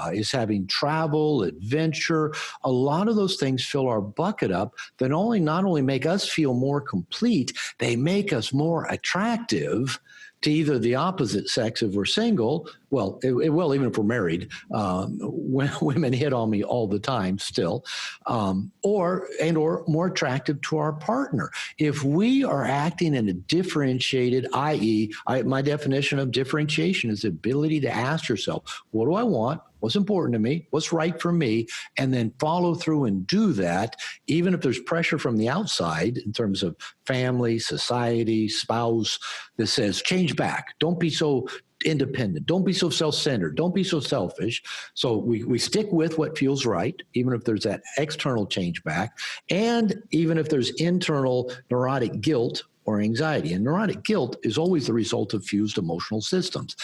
it's having travel, adventure. A lot of those things fill our bucket up that not only make us feel more complete, they make us more attractive to either the opposite sex if we're single. Well, even if we're married, women hit on me all the time still, or more attractive to our partner. If we are acting in a differentiated, i.e., my definition of differentiation is the ability to ask yourself, what do I want? What's important to me? What's right for me? And then follow through and do that, even if there's pressure from the outside in terms of family, society, spouse that says, change back. Don't be so independent. Don't be so self-centered. Don't be so selfish. So we stick with what feels right, even if there's that external change back, and even if there's internal neurotic guilt or anxiety. And neurotic guilt is always the result of fused emotional systems.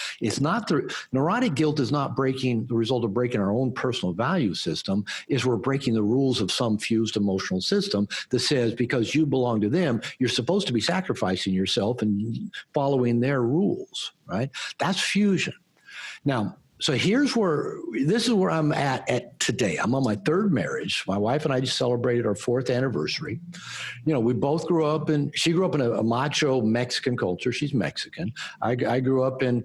Neurotic guilt is not the result of breaking our own personal value system, is we're breaking the rules of some fused emotional system that says because you belong to them, you're supposed to be sacrificing yourself and following their rules, right? That's fusion. Now, so this is where I'm at today. I'm on my third marriage. My wife and I just celebrated our 4th anniversary. We both she grew up in a macho Mexican culture. She's Mexican. I grew up in,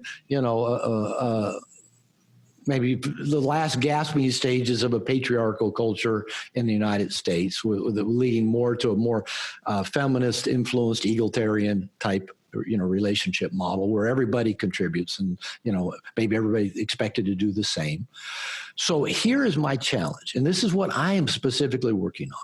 maybe the last gasping stages of a patriarchal culture in the United States, leading more to a more feminist influenced egalitarian type relationship model where everybody contributes and, maybe everybody expected to do the same. So here is my challenge, and this is what I am specifically working on.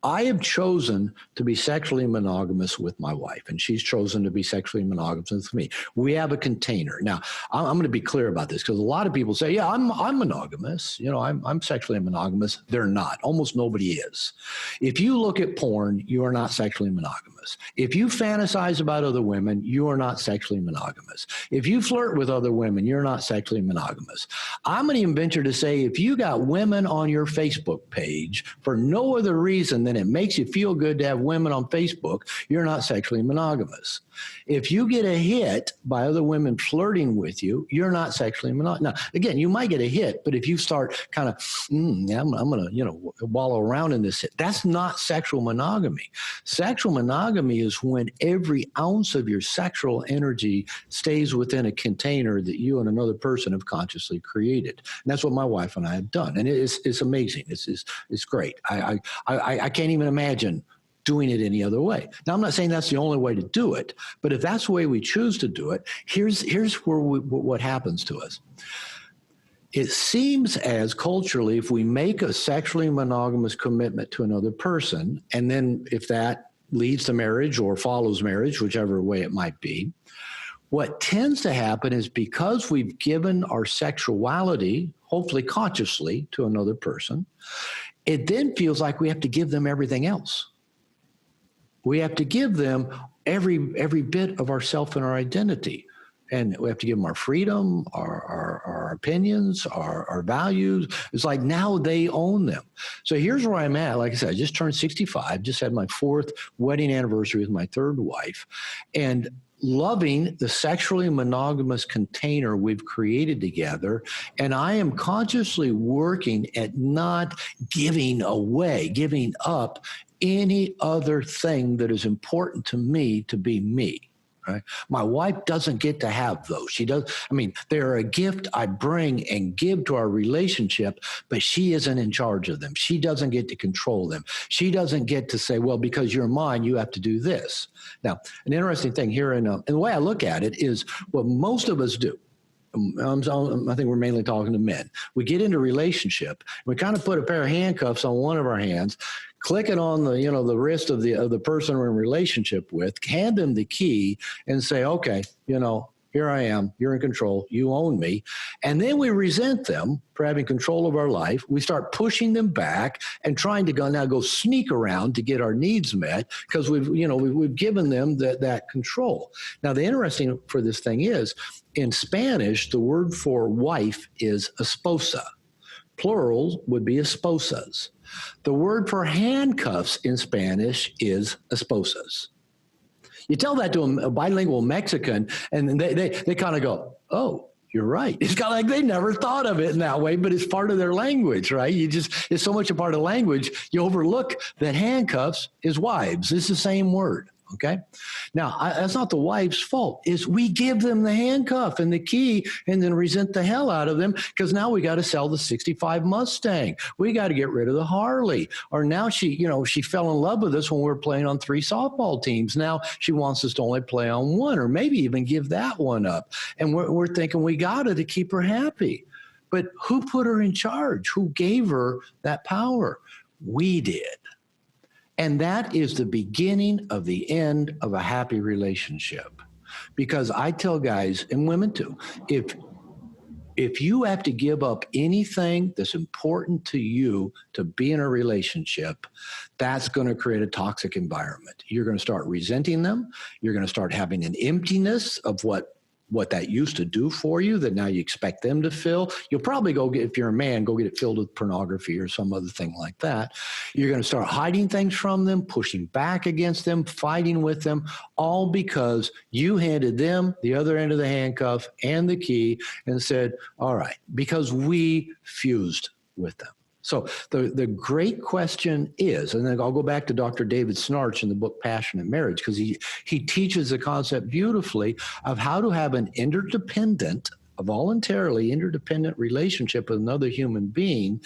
I have chosen to be sexually monogamous with my wife, and she's chosen to be sexually monogamous with me. We have a container. Now, I'm going to be clear about this because a lot of people say, yeah, I'm monogamous. I'm sexually monogamous. They're not. Almost nobody is. If you look at porn, you are not sexually monogamous. monogamous. If you fantasize about other women, you are not sexually monogamous. If you flirt with other women, you're not sexually monogamous. I'm going to venture to say if you got women on your Facebook page for no other reason than it makes you feel good to have women on Facebook, you're not sexually monogamous. If you get a hit by other women flirting with you, you're not sexually monogamous. Now, again, you might get a hit, but if you start kind of, I'm going to, wallow around in this hit, that's not sexual monogamy. Sexual monogamy is when every ounce of your sexual energy stays within a container that you and another person have consciously created. And that's what my wife and I have done. And it's amazing. It's great. I can't even imagine doing it any other way. Now, I'm not saying that's the only way to do it, but if that's the way we choose to do it, here's where what happens to us. It seems as culturally, if we make a sexually monogamous commitment to another person, and then if that leads to marriage or follows marriage, whichever way it might be, what tends to happen is because we've given our sexuality, hopefully consciously, to another person, it then feels like we have to give them everything else. We have to give them every bit of ourself and our identity. And we have to give them our freedom, our opinions, our values. It's like now they own them. So here's where I'm at. Like I said, I just turned 65, just had my 4th wedding anniversary with my 3rd wife. And loving the sexually monogamous container we've created together. And I am consciously working at not giving up any other thing that is important to me to be me. Right? My wife doesn't get to have those. She does. I mean, they're a gift I bring and give to our relationship, but she isn't in charge of them. She doesn't get to control them. She doesn't get to say, well, because you're mine, you have to do this. Now, an interesting thing here, and the way I look at it is what most of us do. I think we're mainly talking to men. We get into a relationship. We kind of put a pair of handcuffs on one of our hands, click it on the wrist of the person we're in a relationship with, hand them the key, and say, okay, here I am. You're in control. You own me. And then we resent them for having control of our life. We start pushing them back and trying to go sneak around to get our needs met because we've given them that control. Now, the interesting for this thing is, in Spanish, the word for wife is esposa. Plural would be esposas. The word for handcuffs in Spanish is esposas. You tell that to a bilingual Mexican, and they kind of go, oh, you're right. It's kind of like they never thought of it in that way, but it's part of their language, right? It's so much a part of language, you overlook that handcuffs is wives. It's the same word. Okay. Now, that's not the wife's fault. Is we give them the handcuff and the key and then resent the hell out of them because now we got to sell the 65 Mustang. We got to get rid of the Harley. Or now she fell in love with us when we were playing on 3 softball teams. Now she wants us to only play on 1 or maybe even give that one up. And we're thinking we got to keep her happy. But who put her in charge? Who gave her that power? We did. And that is the beginning of the end of a happy relationship. Because I tell guys and women too, if you have to give up anything that's important to you to be in a relationship, that's going to create a toxic environment. You're going to start resenting them. You're going to start having an emptiness of what that used to do for you that now you expect them to fill. You'll probably if you're a man, go get it filled with pornography or some other thing like that. You're going to start hiding things from them, pushing back against them, fighting with them, all because you handed them the other end of the handcuff and the key and said, all right, because we fused with them. So the great question is, and then I'll go back to Dr. David Snarch in the book Passionate Marriage, because he teaches the concept beautifully of how to have an a voluntarily interdependent relationship with another human being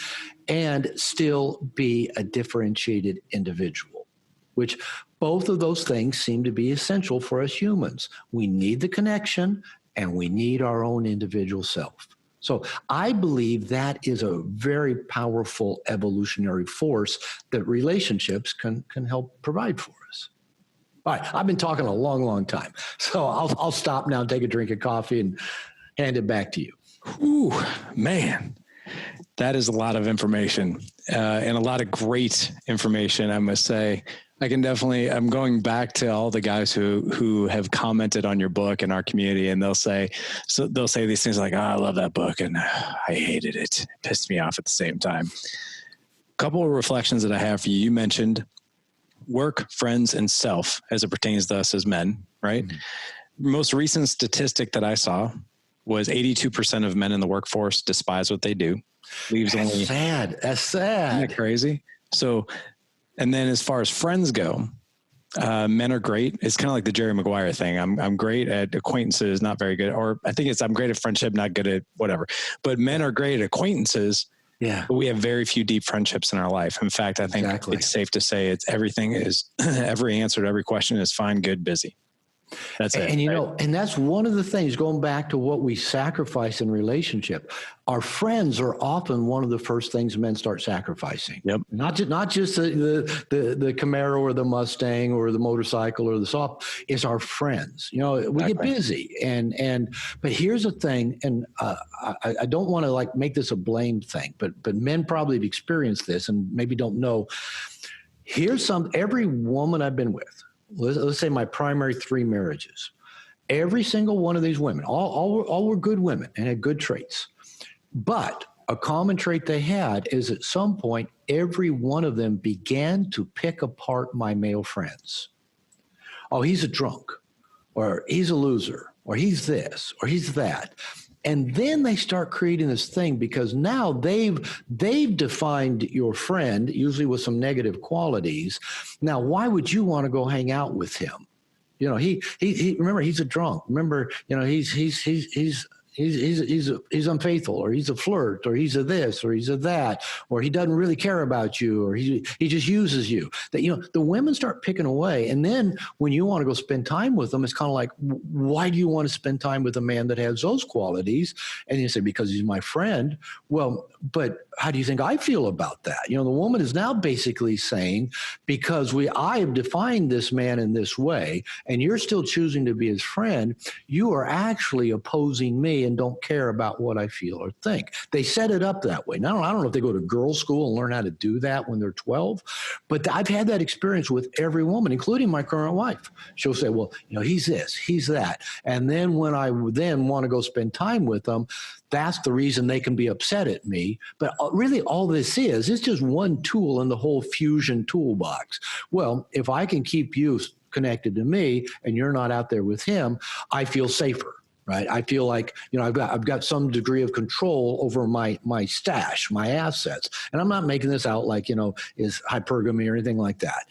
and still be a differentiated individual, which both of those things seem to be essential for us humans. We need the connection and we need our own individual self. So I believe that is a very powerful evolutionary force that relationships can help provide for us. All right, I've been talking a long, long time. So I'll stop now, take a drink of coffee, and hand it back to you. Ooh, man. That is a lot of information and a lot of great information, I must say. I'm going back to all the guys who have commented on your book in our community, and they'll say these things like, oh, I love that book and I hated it. It pissed me off at the same time. A couple of reflections that I have for you. You mentioned work, friends, and self as it pertains to us as men, right? Mm-hmm. Most recent statistic that I saw was 82% of men in the workforce despise what they do. Leaves That's only sad. That's sad. Isn't that crazy? So, and then as far as friends go, men are great. It's kind of like the Jerry Maguire thing. I'm great at acquaintances, not very good. Or I think I'm great at friendship, not good at whatever. But men are great at acquaintances. Yeah. But we have very few deep friendships in our life. In fact, I think It's safe to say everything is every answer to every question is fine, good, busy. That's it. And and that's one of the things, going back to what we sacrifice in relationship. Our friends are often one of the first things men start sacrificing. Yep. Not just the Camaro or the Mustang or the motorcycle or the soft. It's our friends. We get busy, but here's the thing, and I don't want to make this a blame thing, but men probably have experienced this and maybe don't know. Every woman I've been with. Let's say my primary 3 marriages, every single one of these women, all were good women and had good traits. But a common trait they had is at some point, every one of them began to pick apart my male friends. Oh, he's a drunk, or he's a loser, or he's this, or he's that. And then they start creating this thing because now they've defined your friend, usually with some negative qualities. Now, why would you want to go hang out with him? He remember, he's a drunk. Remember, he's unfaithful, or he's a flirt, or he's a this, or he's a that, or he doesn't really care about you, or he just uses you. That the women start picking away, and then when you want to go spend time with them, it's kind of like, why do you want to spend time with a man that has those qualities? And you say, because he's my friend. Well, but how do you think I feel about that? The woman is now basically saying, because I have defined this man in this way, and you're still choosing to be his friend, you are actually opposing me and don't care about what I feel or think. They set it up that way. Now, I don't know if they go to girls' school and learn how to do that when they're 12, but I've had that experience with every woman, including my current wife. She'll say, well, he's this, he's that. And then when I then want to go spend time with them, that's the reason they can be upset at me. But really all this is, it's just one tool in the whole fusion toolbox. Well, if I can keep you connected to me and you're not out there with him, I feel safer. Right. I feel like, I've got some degree of control over my stash, my assets. And I'm not making this out like, is hypergamy or anything like that.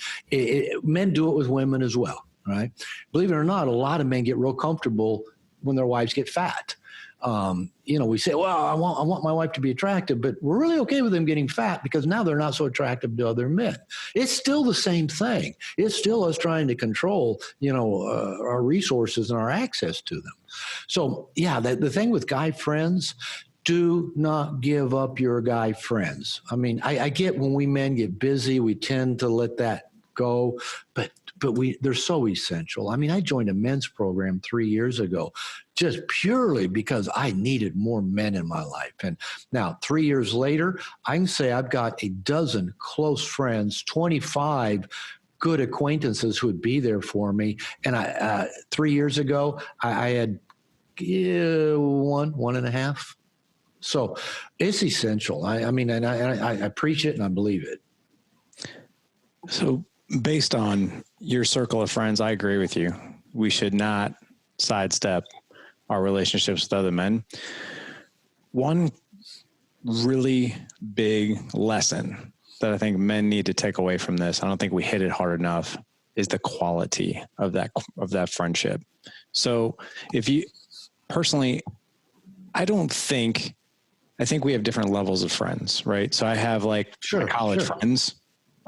Men do it with women as well. Right. Believe it or not, a lot of men get real comfortable when their wives get fat. We say, well, I want my wife to be attractive, but we're really okay with them getting fat because now they're not so attractive to other men. It's still the same thing. It's still us trying to control, our resources and our access to them. So yeah, the thing with guy friends, do not give up your guy friends. I mean, I get when we men get busy, we tend to let that go, but they're so essential. I mean, I joined a men's program 3 years ago just purely because I needed more men in my life. And now 3 years later, I can say I've got a dozen close friends, 25 good acquaintances who would be there for me. And 3 years ago, I had one and a half. So it's essential. I mean, and I preach it and I believe it. So based on your circle of friends, I agree with you. We should not sidestep our relationships with other men. One really big lesson that I think men need to take away from this, I don't think we hit it hard enough, is the quality of that friendship. So if you personally, I think we have different levels of friends, right? So I have my college friends.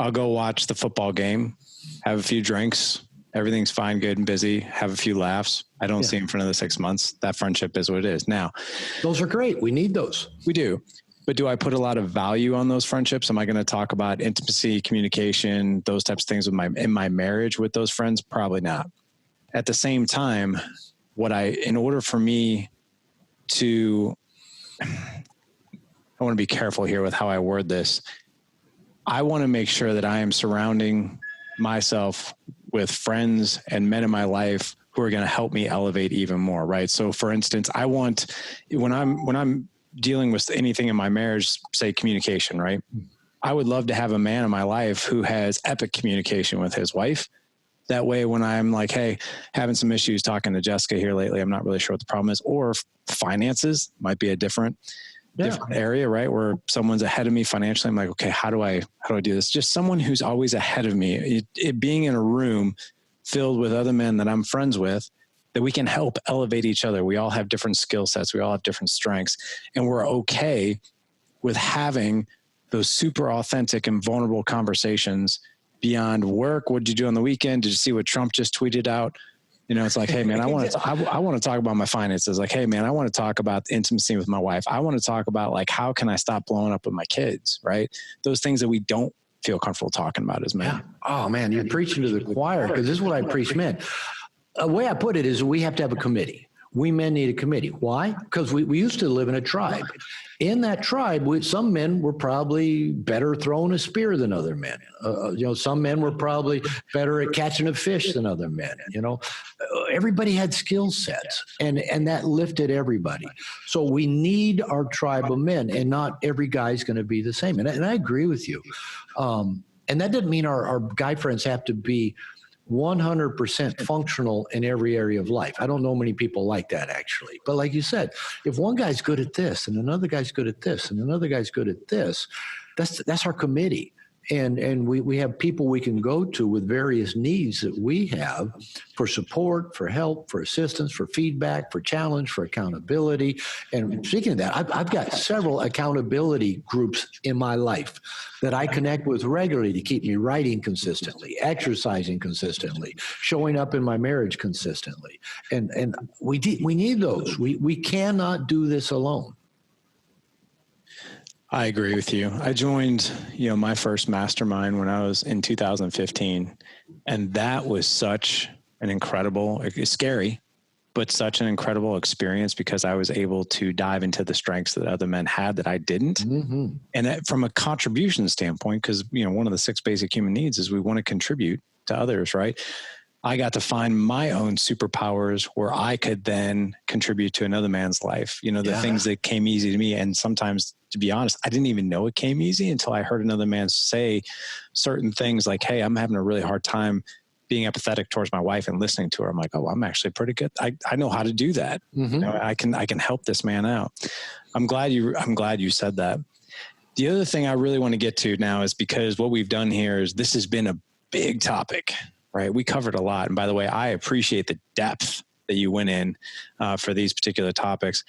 I'll go watch the football game, have a few drinks. Everything's fine, good and busy. Have a few laughs. I don't see them for another 6 months. That friendship is what it is. Now, those are great. We need those. We do. But do I put a lot of value on those friendships? Am I going to talk about intimacy, communication, those types of things in my marriage with those friends? Probably not. At the same time, in order for me to I want to be careful here with how I word this. I want to make sure that I am surrounding myself with friends and men in my life who are going to help me elevate even more. Right. So for instance, I want, when I'm dealing with anything in my marriage, say communication, right? I would love to have a man in my life who has epic communication with his wife. That way, when I'm like, hey, having some issues talking to Jessica here lately, I'm not really sure what the problem is, or finances might be a different area, right? Where someone's ahead of me financially. I'm like, okay, how do I do this? Just someone who's always ahead of me. It being in a room filled with other men that I'm friends with, that we can help elevate each other. We all have different skill sets. We all have different strengths, and we're okay with having those super authentic and vulnerable conversations beyond work. What did you do on the weekend? Did you see what Trump just tweeted out? You know, it's like, hey man, I want to talk about my finances. Like, hey man, I want to talk about intimacy with my wife. I want to talk about like, how can I stop blowing up with my kids? Right. Those things that we don't feel comfortable talking about as men. Yeah. Oh man, you're preaching to the choir, because this is what I preach men. The way I put it is we have to have a committee. We men need a committee. Why? Because we used to live in a tribe. In that tribe, some men were probably better throwing a spear than other men. Some men were probably better at catching a fish than other men. Everybody had skill sets, and that lifted everybody. So we need our tribe of men, and not every guy's going to be the same. And I agree with you. And that doesn't mean our guy friends have to be 100% functional in every area of life. I don't know many people like that, actually. But like you said, if one guy's good at this and another guy's good at this and another guy's good at this, that's our committee. And we have people we can go to with various needs that we have for support, for help, for assistance, for feedback, for challenge, for accountability. And speaking of that, I've got several accountability groups in my life that I connect with regularly to keep me writing consistently, exercising consistently, showing up in my marriage consistently. And we need those. We cannot do this alone. I agree with you. I joined, my first mastermind when I was in 2015, and that was such an incredible, scary, but such an incredible experience, because I was able to dive into the strengths that other men had that I didn't. Mm-hmm. And that, from a contribution standpoint, because, one of the 6 basic human needs is we want to contribute to others, right? I got to find my own superpowers where I could then contribute to another man's life. Things that came easy to me. And sometimes, to be honest, I didn't even know it came easy until I heard another man say certain things like, hey, I'm having a really hard time being empathetic towards my wife and listening to her. I'm like, oh, I'm actually pretty good. I know how to do that. Mm-hmm. I can help this man out. I'm glad you said that. The other thing I really want to get to now is, because what we've done here is, this has been a big topic. Right. We covered a lot. And by the way, I appreciate the depth that you went in for these particular topics.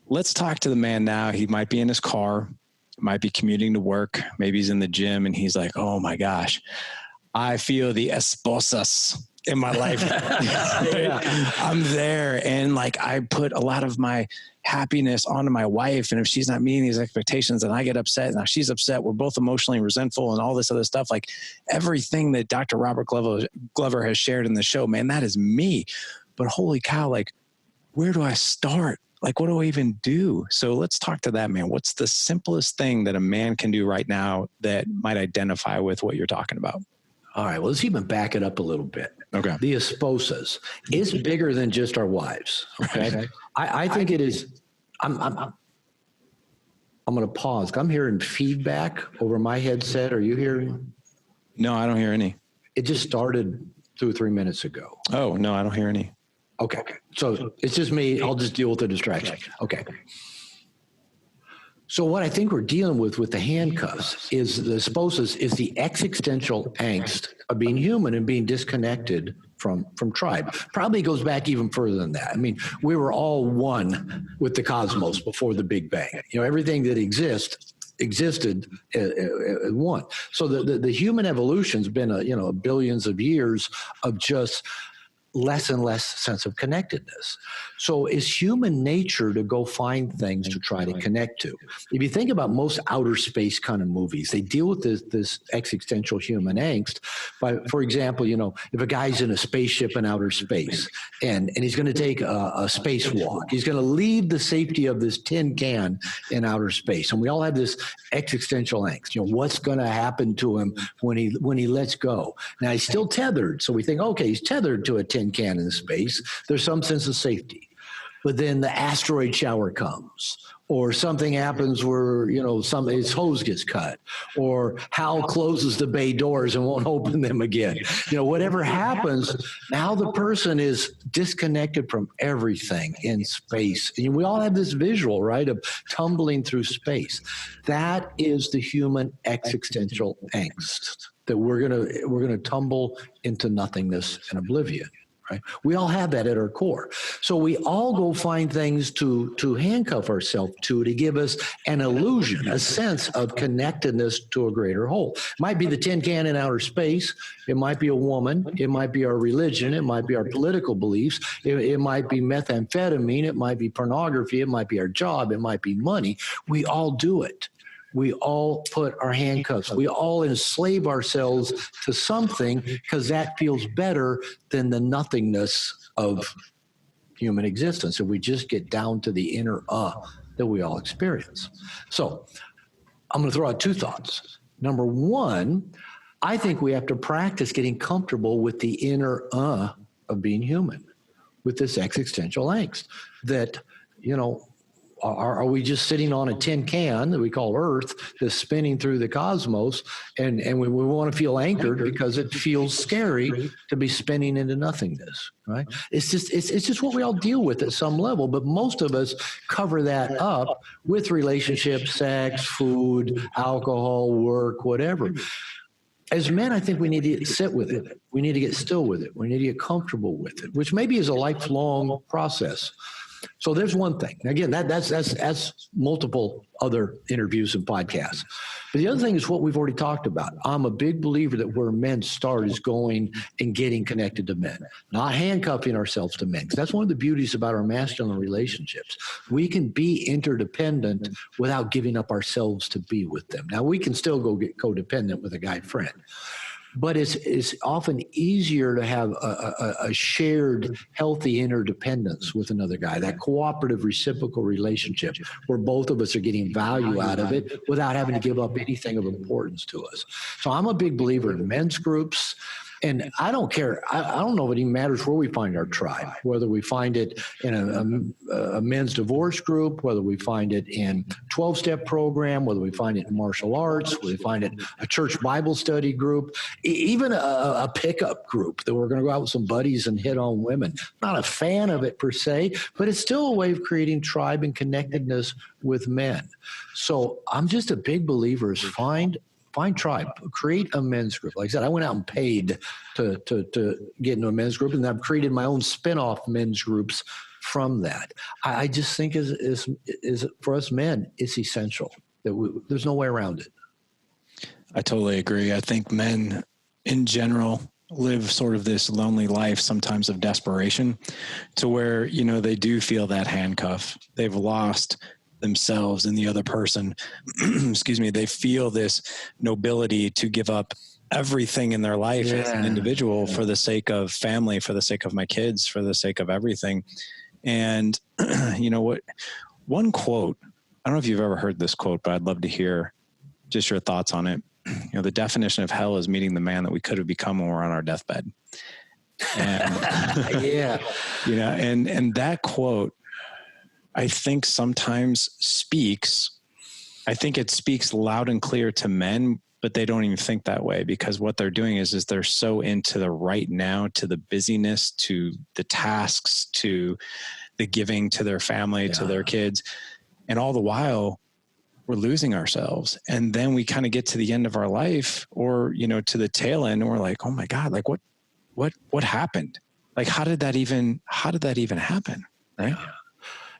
Let's talk to the man now. He might be in his car, might be commuting to work. Maybe he's in the gym and he's like, oh my gosh, I feel the esposas in my life. I'm there. And like, I put a lot of my happiness onto my wife. And if she's not meeting these expectations, then I get upset. Now she's upset. We're both emotionally resentful and all this other stuff. Like everything that Dr. Robert Glover has shared in the show, man, that is me. But holy cow, like, where do I start? Like, what do I even do? So let's talk to that, man. What's the simplest thing that a man can do right now that might identify with what you're talking about? All right, well, let's even back it up a little bit. Okay. The esposas is bigger than just our wives. Okay. I think it is. I'm going to pause. I'm hearing feedback over my headset. Are you hearing? No, I don't hear any. It just started 2 or 3 minutes ago. Oh, no, I don't hear any. Okay. So it's just me. I'll just deal with the distraction. Okay. So what I think we're dealing with the handcuffs is the esposas is the existential angst of being human and being disconnected from tribe. Probably goes back even further than that. I mean, we were all one with the cosmos before the Big Bang. Everything that existed at one. So the human evolution's been billions of years of just less and less sense of connectedness. So it's human nature to go find things to try to connect to. If you think about most outer space kind of movies, they deal with this existential human angst by, for example, if a guy's in a spaceship in outer space and he's going to take a spacewalk, he's going to leave the safety of this tin can in outer space. And we all have this existential angst. What's going to happen to him when he lets go? Now he's still tethered. So we think, okay, he's tethered to a tin can in space. There's some sense of safety. But then the asteroid shower comes, or something happens where, his hose gets cut, or Hal closes the bay doors and won't open them again. Whatever happens, now the person is disconnected from everything in space. And we all have this visual, right, of tumbling through space. That is the human existential angst, that we're gonna tumble into nothingness and oblivion. Right? We all have that at our core. So we all go find things to handcuff ourselves to give us an illusion, a sense of connectedness to a greater whole. It might be the tin can in outer space. It might be a woman. It might be our religion. It might be our political beliefs. It might be methamphetamine. It might be pornography. It might be our job. It might be money. We all do it. We all put our handcuffs. We all enslave ourselves to something because that feels better than the nothingness of human existence. If we just get down to the inner that we all experience. So I'm going to throw out two thoughts. Number one, I think we have to practice getting comfortable with the inner of being human, with this existential angst that, are we just sitting on a tin can that we call Earth that's spinning through the cosmos, and we want to feel anchored because it feels scary to be spinning into nothingness, right? It's just what we all deal with at some level, but most of us cover that up with relationships, sex, food, alcohol, work, whatever. As men, I think we need to sit with it. We need to get still with it. We need to get comfortable with it, which maybe is a lifelong process. So there's one thing. Again, that's multiple other interviews and podcasts. But the other thing is what we've already talked about. I'm a big believer that where men start is going and getting connected to men, not handcuffing ourselves to men. Because that's one of the beauties about our masculine relationships. We can be interdependent without giving up ourselves to be with them. Now, we can still go get codependent with a guy friend. But it's often easier to have a shared, healthy interdependence with another guy, that cooperative, reciprocal relationship where both of us are getting value out of it without having to give up anything of importance to us. So I'm a big believer in men's groups. And I don't care. I don't know if it even matters where we find our tribe, whether we find it in a men's divorce group, whether we find it in 12-step program, whether we find it in martial arts, whether we find it a church Bible study group, even a pickup group that we're going to go out with some buddies and hit on women. Not a fan of it per se, but it's still a way of creating tribe and connectedness with men. So I'm just a big believer is find tribe, create a men's group. Like I said, I went out and paid to get into a men's group, and I've created my own spin-off men's groups from that. I just think is for us men, it's essential that there's no way around it. I totally agree. I think men in general live sort of this lonely life, sometimes of desperation, to where, they do feel that handcuff. They've lost themselves and the other person. Excuse me. They feel this nobility to give up everything in their life as an individual for the sake of family, for the sake of my kids, for the sake of everything. And what? One quote, I don't know if you've ever heard this quote, but I'd love to hear just your thoughts on it. The definition of hell is meeting the man that we could have become when we're on our deathbed. And and that quote, I think sometimes I think it speaks loud and clear to men, but they don't even think that way, because what they're doing is they're so into the right now, to the busyness, to the tasks, to the giving to their family, to their kids. And all the while we're losing ourselves. And then we kind of get to the end of our life, or, to the tail end, and we're like, oh my God, like what happened? Like, how did that even happen? Right.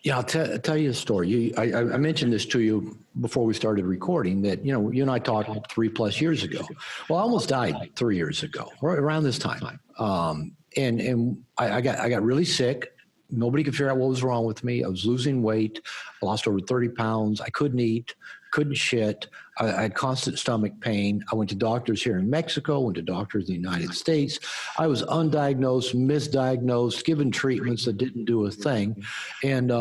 Yeah, I'll tell you a story. I mentioned this to you before we started recording that, you and I talked 3+ years ago. Well, I almost died 3 years ago, right around this time. And I got really sick. Nobody could figure out what was wrong with me. I was losing weight. I lost over 30 pounds. I couldn't eat, couldn't shit. I had constant stomach pain. I went to doctors here in Mexico, went to doctors in the United States. I was undiagnosed, misdiagnosed, given treatments that didn't do a thing. And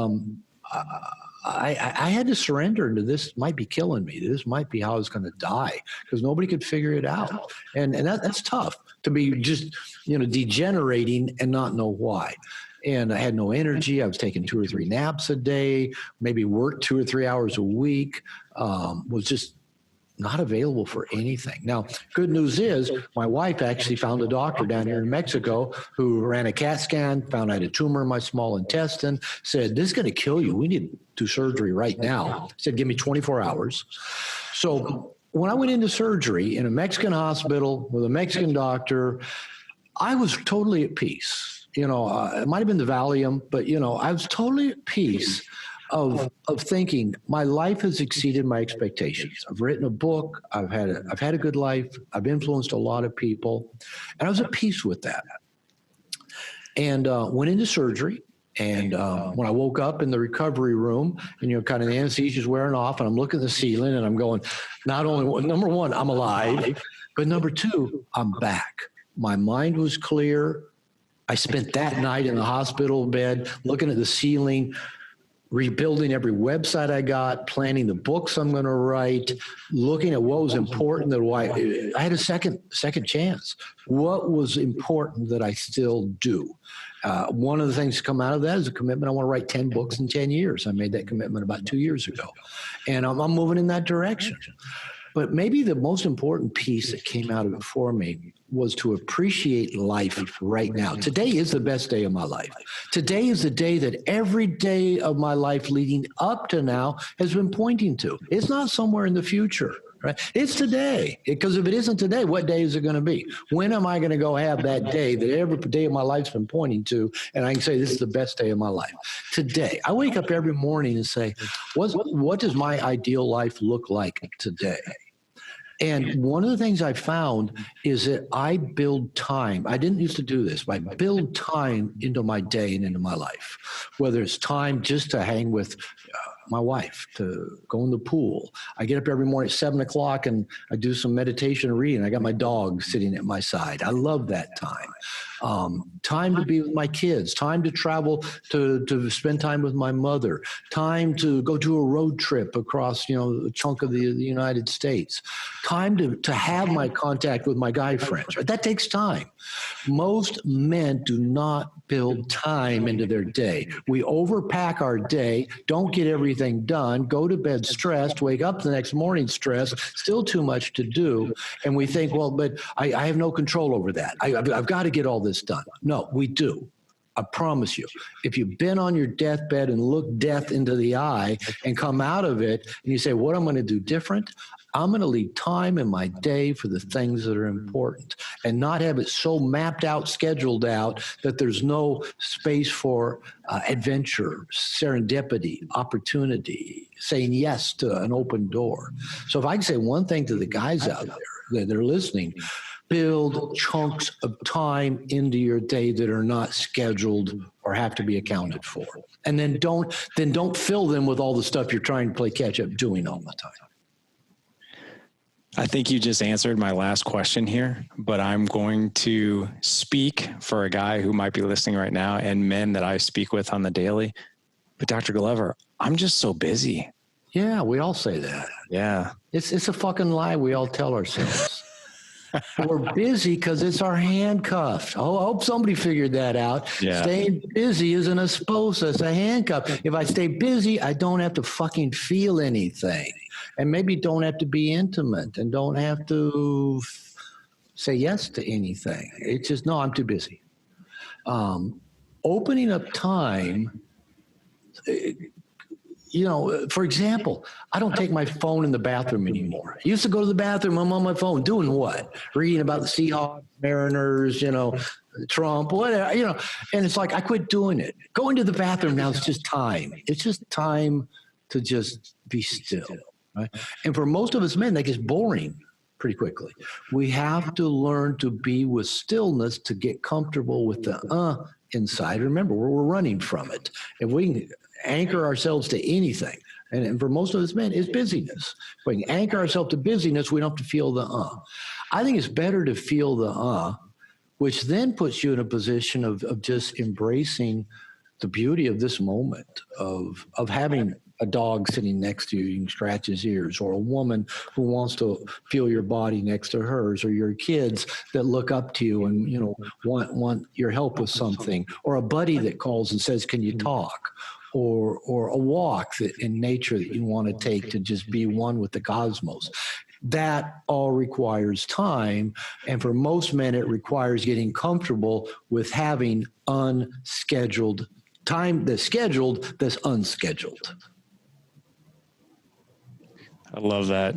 I had to surrender into this might be killing me. This might be how I was going to die because nobody could figure it out. And that's tough to be just, degenerating and not know why. And I had no energy. I was taking 2 or 3 naps a day, maybe worked 2 or 3 hours a week, was just not available for anything. Now, good news is my wife actually found a doctor down here in Mexico who ran a CAT scan, found I had a tumor in my small intestine, said, this is going to kill you. We need to do surgery right now. Said, give me 24 hours. So when I went into surgery in a Mexican hospital with a Mexican doctor, I was totally at peace. It might have been the Valium, but, I was totally at peace of thinking my life has exceeded my expectations. I've written a book. I've had a good life. I've influenced a lot of people, and I was at peace with that. And went into surgery. And when I woke up in the recovery room and, kind of the anesthesia is wearing off and I'm looking at the ceiling and I'm going, not only, number one, I'm alive, but number two, I'm back. My mind was clear. I spent that night in the hospital bed looking at the ceiling, rebuilding every website I got, planning the books I'm going to write, looking at what was important. I had a second chance. What was important that I still do? One of the things to come out of that is a commitment. I want to write 10 books in 10 years. I made that commitment about 2 years ago, and I'm moving in that direction. But maybe the most important piece that came out of it for me was to appreciate life right now. Today is the best day of my life. Today is the day that every day of my life leading up to now has been pointing to. It's not somewhere in the future, right? It's today. Because if it isn't today, what day is it going to be? When am I going to go have that day that every day of my life's been pointing to, and I can say this is the best day of my life? Today. I wake up every morning and say, what does my ideal life look like today? And one of the things I found is that I build time. I didn't used to do this, but I build time into my day and into my life, whether it's time just to hang with my wife, to go in the pool. I get up every morning at 7 o'clock and I do some meditation and reading. I got my dog sitting at my side. I love that time. Time to be with my kids, time to travel, to spend time with my mother, time to go to a road trip across, a chunk of the United States, time to have my contact with my guy friends. Right? That takes time. Most men do not build time into their day. We overpack our day, don't get everything done, go to bed stressed, wake up the next morning stressed, still too much to do. And we think, well, but I have no control over that. I've got to get all this done. No, we do. I promise you, if you've been on your deathbed and looked death into the eye and come out of it and you say, what I'm going to do different? I'm going to leave time in my day for the things that are important and not have it so mapped out, scheduled out that there's no space for adventure, serendipity, opportunity, saying yes to an open door. So if I can say one thing to the guys out there that are listening, build chunks of time into your day that are not scheduled or have to be accounted for. And then don't fill them with all the stuff you're trying to play catch up doing all the time. I think you just answered my last question here, but I'm going to speak for a guy who might be listening right now and men that I speak with on the daily. But Dr. Glover, I'm just so busy. Yeah, we all say that. Yeah. It's a fucking lie we all tell ourselves. We're busy because it's our handcuff. Oh, I hope somebody figured that out. Yeah. Staying busy isn't a sposa, it's a handcuff. If I stay busy, I don't have to fucking feel anything. And maybe don't have to be intimate and don't have to say yes to anything. It's just, no, I'm too busy. Opening up time, for example, I don't take my phone in the bathroom anymore. I used to go to the bathroom, I'm on my phone, doing what? Reading about the Seahawks, Mariners, Trump, whatever, and it's like I quit doing it. Going to the bathroom now is just time. It's just time to just be still, right? And for most of us men, that gets boring. pretty quickly. We have to learn to be with stillness to get comfortable with the inside. Remember, we're running from it. If we can anchor ourselves to anything, and for most of us men, it's busyness. If we can anchor ourselves to busyness, we don't have to feel the I think it's better to feel the which then puts you in a position of just embracing the beauty of this moment, of having a dog sitting next to you, you can scratch his ears, or a woman who wants to feel your body next to hers, or your kids that look up to you and, you know, want your help with something, or a buddy that calls and says, can you talk? Or a walk in nature that you want to take to just be one with the cosmos. That all requires time. And for most men, it requires getting comfortable with having unscheduled time that's scheduled, that's unscheduled. I love that.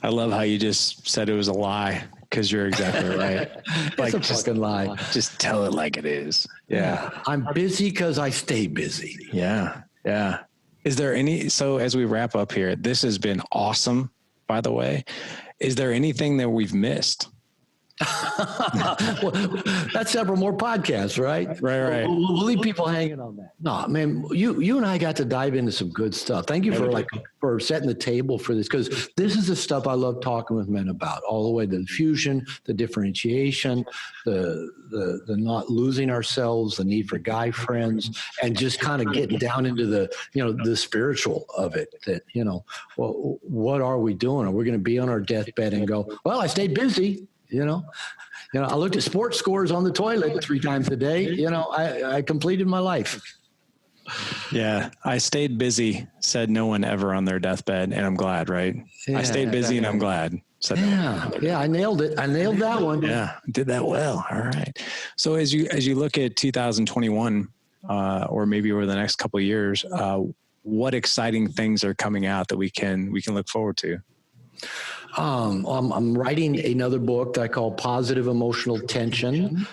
I love how you just said it was a lie, because you're exactly right. Like, it's a fucking lie. Just tell it like it is. Yeah. I'm busy because I stay busy. Yeah. Yeah. Is there so as we wrap up here, this has been awesome, by the way. Is there anything that we've missed? Well, that's several more podcasts, right? Right. We'll leave people hanging on that. No, man, you and I got to dive into some good stuff. Thank you for setting the table for this, because this is the stuff I love talking with men about, all the way to the fusion, the differentiation, the not losing ourselves, the need for guy friends, and just kind of getting down into the spiritual of it. That, well, what are we doing? Are we going to be on our deathbed and go, well, I stayed busy? I looked at sports scores on the toilet 3 times a day. I completed my life. Yeah. I stayed busy, said no one ever on their deathbed. And I'm glad, right? Yeah, I stayed busy and I'm glad. Yeah. I nailed it. I nailed that one. Yeah. Did that well. All right. So as you look at 2021, or maybe over the next couple of years, what exciting things are coming out that we can look forward to? I'm writing another book that I call Positive Emotional Tension.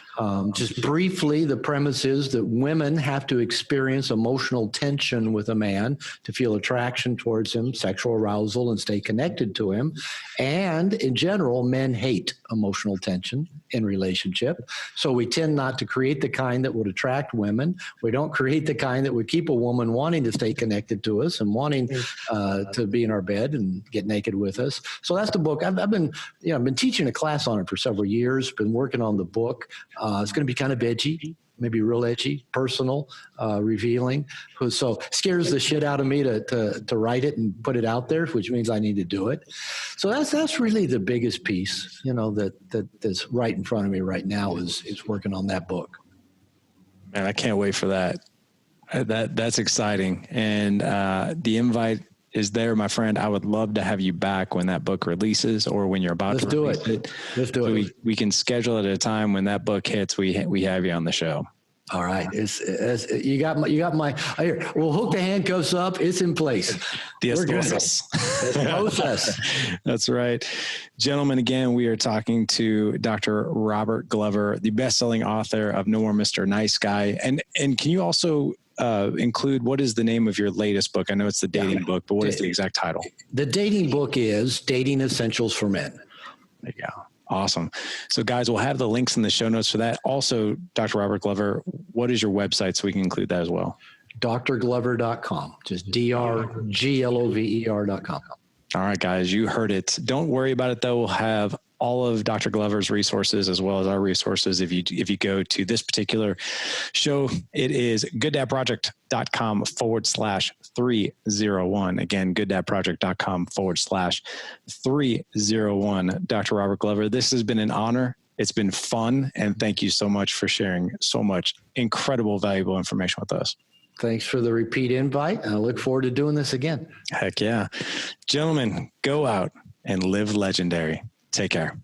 Just briefly, the premise is that women have to experience emotional tension with a man to feel attraction towards him, sexual arousal, and stay connected to him. And in general, men hate emotional tension in relationship. So we tend not to create the kind that would attract women. We don't create the kind that would keep a woman wanting to stay connected to us and wanting to be in our bed and get naked with us. So that's the book. I've been teaching a class on it for several years, been working on the book. It's going to be kind of edgy, maybe real edgy, personal, revealing. So scares the shit out of me to write it and put it out there, which means I need to do it. So that's really the biggest piece, that's right in front of me right now is working on that book. Man, I can't wait for that. That's exciting. And the invite is there, my friend. I would love to have you back when that book releases, or when you're about to release it. Let's do it. We can schedule it at a time when that book hits. We have you on the show. All right. You got my here. We'll hook the handcuffs up. It's in place. The process. That's right. Gentlemen, again, we are talking to Dr. Robert Glover, the best-selling author of No More Mr. Nice Guy. And can you also include, what is the name of your latest book? I know it's the dating book, but what is the exact title? The dating book is Dating Essentials for Men. There you go. Awesome. So guys, we'll have the links in the show notes for that. Also, Dr. Robert Glover, what is your website so we can include that as well? drglover.com, just drglover.com. All right, guys, you heard it. Don't worry about it, though. We'll have all of Dr. Glover's resources as well as our resources. If you go to this particular show, it is gooddadproject.com/301. Again, gooddadproject.com/301. Dr. Robert Glover, this has been an honor. It's been fun. And thank you so much for sharing so much incredible, valuable information with us. Thanks for the repeat invite. And I look forward to doing this again. Heck yeah. Gentlemen, go out and live legendary. Take care.